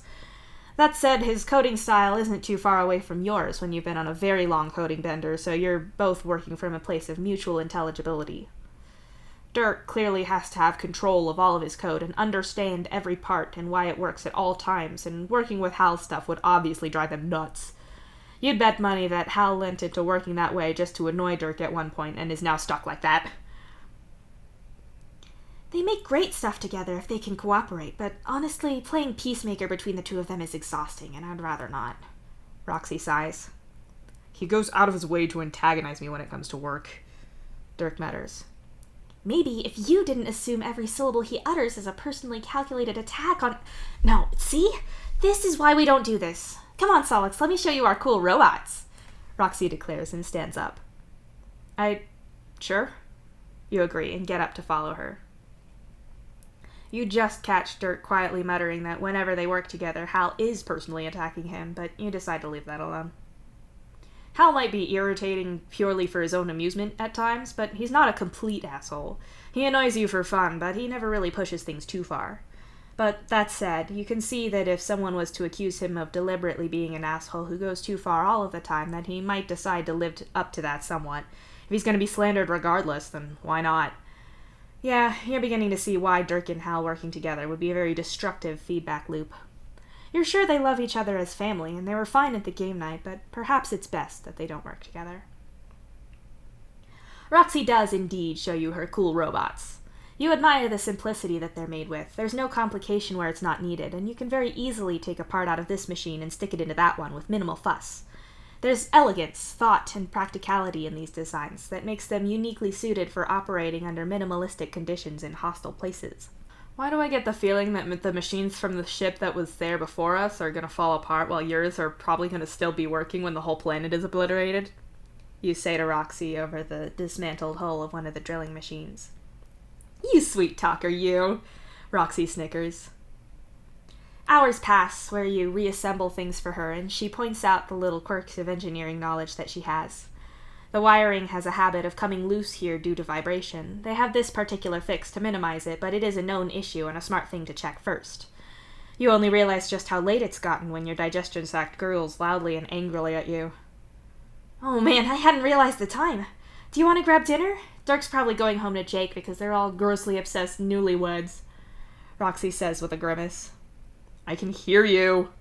That said, his coding style isn't too far away from yours when you've been on a very long coding bender, so you're both working from a place of mutual intelligibility. Dirk clearly has to have control of all of his code and understand every part and why it works at all times, and working with Hal's stuff would obviously drive him nuts. You'd bet money that Hal lent into working that way just to annoy Dirk at one point and is now stuck like that. They make great stuff together if they can cooperate, but honestly, playing peacemaker between the two of them is exhausting, and I'd rather not. Roxy sighs. He goes out of his way to antagonize me when it comes to work, Dirk mutters. Maybe if you didn't assume every syllable he utters is a personally calculated attack on... No, see? This is why we don't do this. Come on, Solix, let me show you our cool robots, Roxy declares and stands up. Sure? You agree and get up to follow her. You just catch Dirk quietly muttering that whenever they work together, Hal is personally attacking him, but you decide to leave that alone. Hal might be irritating purely for his own amusement at times, but he's not a complete asshole. He annoys you for fun, but he never really pushes things too far. But that said, you can see that if someone was to accuse him of deliberately being an asshole who goes too far all of the time, that he might decide to live up to that somewhat. If he's going to be slandered regardless, then why not? Yeah, you're beginning to see why Dirk and Hal working together would be a very destructive feedback loop. You're sure they love each other as family, and they were fine at the game night, but perhaps it's best that they don't work together. Roxy does indeed show you her cool robots. You admire the simplicity that they're made with. There's no complication where it's not needed, and you can very easily take a part out of this machine and stick it into that one with minimal fuss. There's elegance, thought, and practicality in these designs that makes them uniquely suited for operating under minimalistic conditions in hostile places. Why do I get the feeling that the machines from the ship that was there before us are going to fall apart while yours are probably going to still be working when the whole planet is obliterated? You say to Roxy over the dismantled hull of one of the drilling machines. You sweet talker, you! Roxy snickers. Hours pass where you reassemble things for her, and she points out the little quirks of engineering knowledge that she has. The wiring has a habit of coming loose here due to vibration. They have this particular fix to minimize it, but it is a known issue and a smart thing to check first. You only realize just how late it's gotten when your digestion sac gurgles loudly and angrily at you. Oh man, I hadn't realized the time. Do you want to grab dinner? Dirk's probably going home to Jake because they're all grossly obsessed newlyweds, Roxy says with a grimace. I can hear you,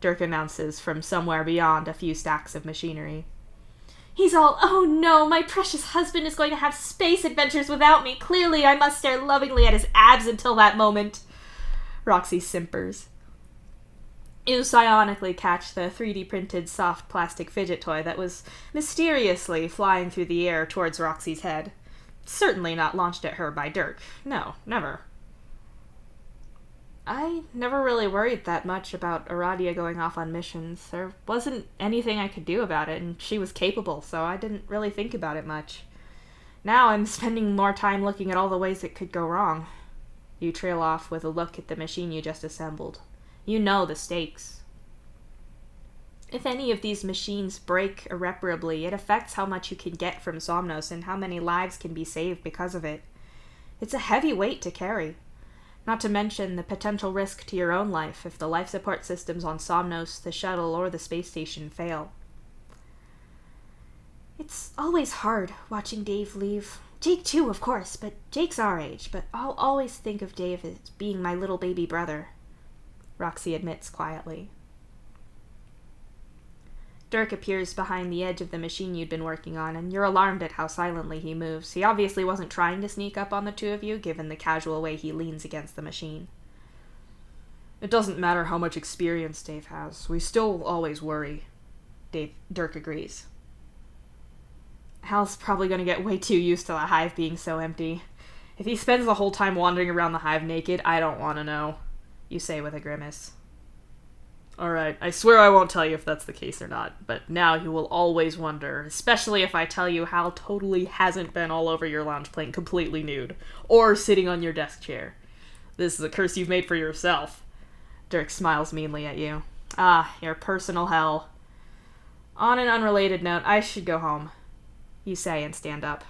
Dirk announces from somewhere beyond a few stacks of machinery. He's all, oh no, my precious husband is going to have space adventures without me. Clearly I must stare lovingly at his abs until that moment. Roxy simpers. You psionically catch the 3D printed soft plastic fidget toy that was mysteriously flying through the air towards Roxy's head. Certainly not launched at her by Dirk. No, never. I never really worried that much about Aradia going off on missions. There wasn't anything I could do about it, and she was capable, so I didn't really think about it much. Now I'm spending more time looking at all the ways it could go wrong. You trail off with a look at the machine you just assembled. You know the stakes. If any of these machines break irreparably, it affects how much you can get from Somnos and how many lives can be saved because of it. It's a heavy weight to carry. Not to mention the potential risk to your own life if the life support systems on Somnos, the shuttle, or the space station fail. It's always hard watching Dave leave. Jake too, of course, but Jake's our age, but I'll always think of Dave as being my little baby brother, Roxy admits quietly. Dirk appears behind the edge of the machine you'd been working on, and you're alarmed at how silently he moves. He obviously wasn't trying to sneak up on the two of you, given the casual way he leans against the machine. It doesn't matter how much experience Dave has. We still always worry, Dirk agrees. Hal's probably going to get way too used to the hive being so empty. If he spends the whole time wandering around the hive naked, I don't want to know, you say with a grimace. Alright, I swear I won't tell you if that's the case or not, but now you will always wonder, especially if I tell you Hal totally hasn't been all over your lounge playing completely nude, or sitting on your desk chair. This is a curse you've made for yourself. Dirk smiles meanly at you. Ah, your personal hell. On an unrelated note, I should go home, you say and stand up.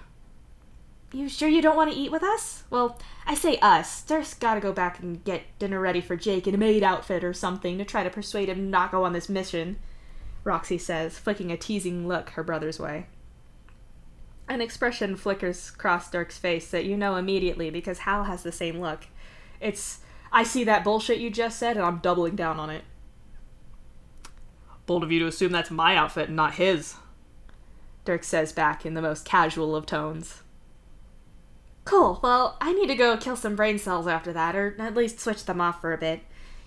You sure you don't want to eat with us? Well, I say us. Dirk's gotta go back and get dinner ready for Jake in a maid outfit or something to try to persuade him to not go on this mission, Roxy says, flicking a teasing look her brother's way. An expression flickers across Dirk's face that you know immediately because Hal has the same look. It's, I see that bullshit you just said and I'm doubling down on it. Bold of you to assume that's my outfit and not his, Dirk says back in the most casual of tones. Cool, well, I need to go kill some brain cells after that, or at least switch them off for a bit.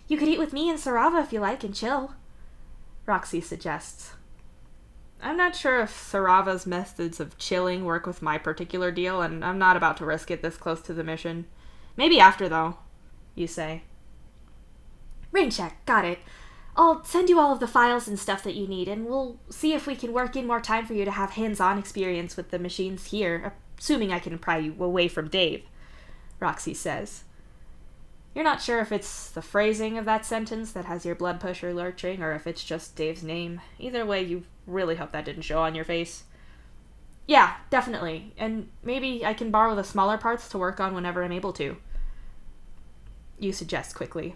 You could eat with me and Sarava if you like and chill, Roxy suggests. I'm not sure if Sarava's methods of chilling work with my particular deal, and I'm not about to risk it this close to the mission. Maybe after, though, you say. Rain check, got it. I'll send you all of the files and stuff that you need, and we'll see if we can work in more time for you to have hands-on experience with the machines here, assuming I can pry you away from Dave, Roxy says. You're not sure if it's the phrasing of that sentence that has your blood pressure lurching, or if it's just Dave's name. Either way, you really hope that didn't show on your face. Yeah, definitely, and maybe I can borrow the smaller parts to work on whenever I'm able to, you suggest quickly.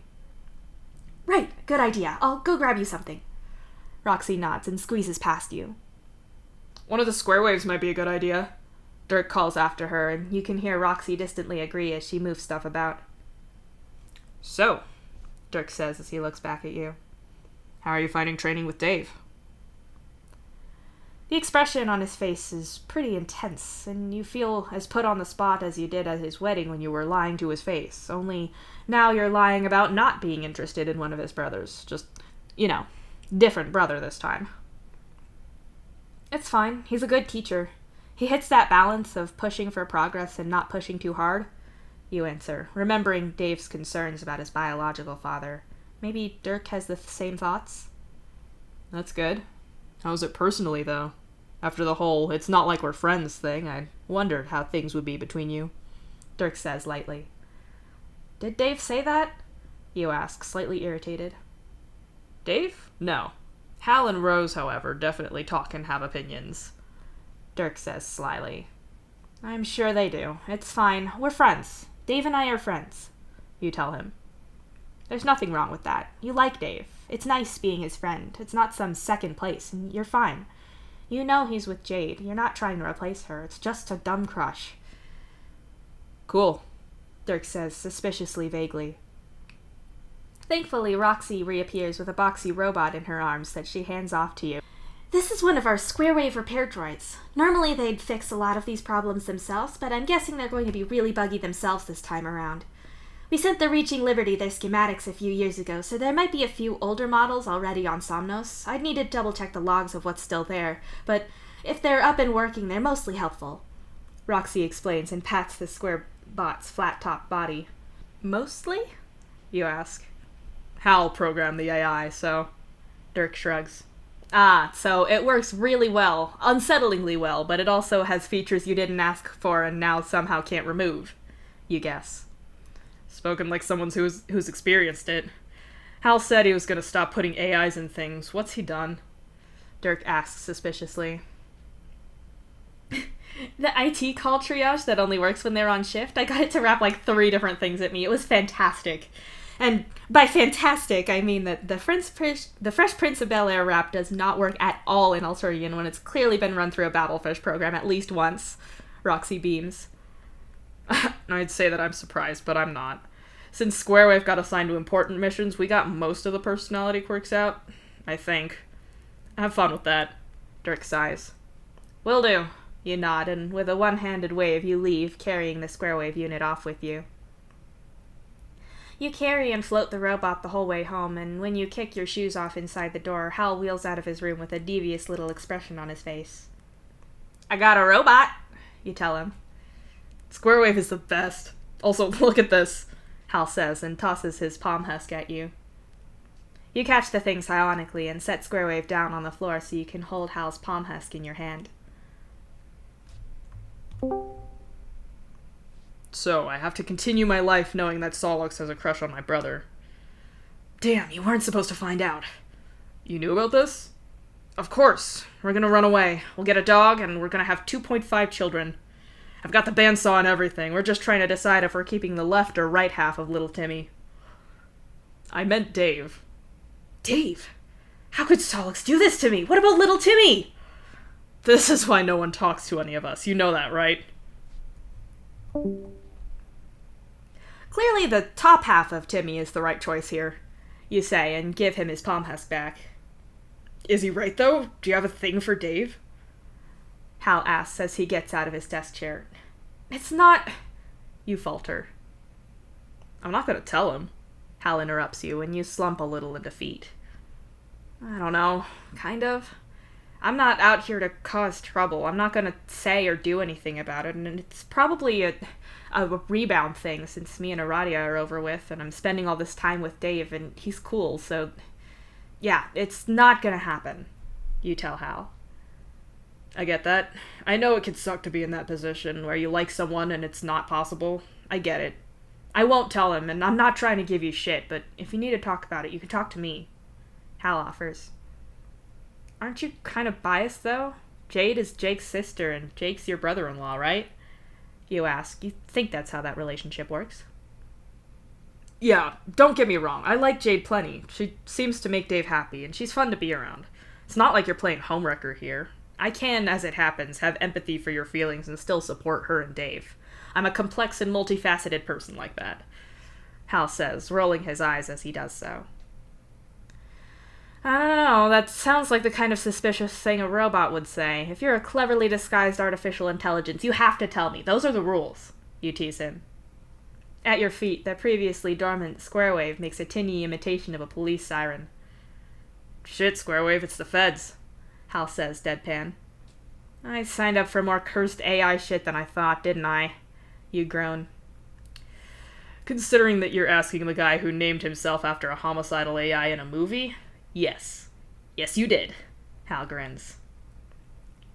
Right, good idea. I'll go grab you something. Roxy nods and squeezes past you. One of the square waves might be a good idea, Dirk calls after her, and you can hear Roxy distantly agree as she moves stuff about. So, Dirk says as he looks back at you, how are you finding training with Dave? The expression on his face is pretty intense, and you feel as put on the spot as you did at his wedding when you were lying to his face, only now you're lying about not being interested in one of his brothers. Just, different brother this time. It's fine. He's a good teacher. He hits that balance of pushing for progress and not pushing too hard, you answer, remembering Dave's concerns about his biological father. Maybe Dirk has the same thoughts? That's good. How's it personally, though? After the whole, it's not like we're friends thing, I wondered how things would be between you, Dirk says lightly. Did Dave say that? You ask, slightly irritated. Dave? No. Hal and Rose, however, definitely talk and have opinions, Dirk says slyly. I'm sure they do. It's fine. We're friends. Dave and I are friends, you tell him. There's nothing wrong with that. You like Dave. It's nice being his friend. It's not some second place, and you're fine. You know he's with Jade. You're not trying to replace her. It's just a dumb crush. Cool, Dirk says suspiciously vaguely. Thankfully, Roxy reappears with a boxy robot in her arms that she hands off to you. This is one of our square wave repair droids. Normally they'd fix a lot of these problems themselves, but I'm guessing they're going to be really buggy themselves this time around. We sent the Reaching Liberty their schematics a few years ago, so there might be a few older models already on Somnos. I'd need to double-check the logs of what's still there, but if they're up and working, they're mostly helpful, Roxy explains and pats the square bot's flat-top body. Mostly? You ask. Hal programmed the AI, so... Dirk shrugs. Ah, so it works really well, unsettlingly well, but it also has features you didn't ask for and now somehow can't remove, you guess. Spoken like someone who's experienced it. Hal said he was going to stop putting AIs in things. What's he done? Dirk asks suspiciously. The IT call triage that only works when they're on shift, I got it to rap like 3 different things at me. It was fantastic. And by fantastic, I mean that the Fresh Prince of Bel-Air rap does not work at all in Alturian when it's clearly been run through a Babelfish program at least once. Roxy beams. I'd say that I'm surprised, but I'm not. Since Squarewave got assigned to important missions, we got most of the personality quirks out, I think. Have fun with that, Dirk sighs. Will do, you nod, and with a one-handed wave you leave, carrying the Squarewave unit off with you. You carry and float the robot the whole way home, and when you kick your shoes off inside the door, Hal wheels out of his room with a devious little expression on his face. I got a robot, you tell him. Squarewave is the best. Also, look at this, Hal says and tosses his palm husk at you. You catch the thing psionically and set Squarewave down on the floor so you can hold Hal's palm husk in your hand. So, I have to continue my life knowing that Solix has a crush on my brother. Damn, you weren't supposed to find out. You knew about this? Of course. We're gonna run away. We'll get a dog, and we're gonna have 2.5 children. I've got the bandsaw and everything. We're just trying to decide if we're keeping the left or right half of little Timmy. I meant Dave. Dave? How could Solix do this to me? What about little Timmy? This is why no one talks to any of us. You know that, right? Clearly the top half of Timmy is the right choice here, you say, and give him his palm husk back. Is he right, though? Do you have a thing for Dave? Hal asks as he gets out of his desk chair. It's not... You falter. I'm not gonna tell him. Hal interrupts you, and you slump a little in defeat. I don't know. Kind of. I'm not out here to cause trouble. I'm not gonna say or do anything about it, and it's probably a rebound thing since me and Aradia are over with, and I'm spending all this time with Dave, and he's cool, so... Yeah, it's not gonna happen, you tell Hal. I get that. I know it can suck to be in that position where you like someone and it's not possible. I get it. I won't tell him, and I'm not trying to give you shit, but if you need to talk about it, you can talk to me, Hal offers. Aren't you kind of biased, though? Jade is Jake's sister, and Jake's your brother-in-law, right? You ask. You think that's how that relationship works? Yeah, don't get me wrong. I like Jade plenty. She seems to make Dave happy, and she's fun to be around. It's not like you're playing homewrecker here. I can, as it happens, have empathy for your feelings and still support her and Dave. I'm a complex and multifaceted person like that, Hal says, rolling his eyes as he does so. I don't know, that sounds like the kind of suspicious thing a robot would say. If you're a cleverly disguised artificial intelligence, you have to tell me. Those are the rules, you tease him. At your feet, the previously dormant Squarewave makes a tinny imitation of a police siren. Shit, Squarewave, it's the feds, Hal says, deadpan. I signed up for more cursed AI shit than I thought, didn't I? You groan. Considering that you're asking the guy who named himself after a homicidal AI in a movie, yes. Yes, you did, Hal grins.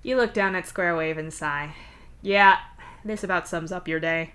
You look down at Squarewave and sigh. Yeah, this about sums up your day.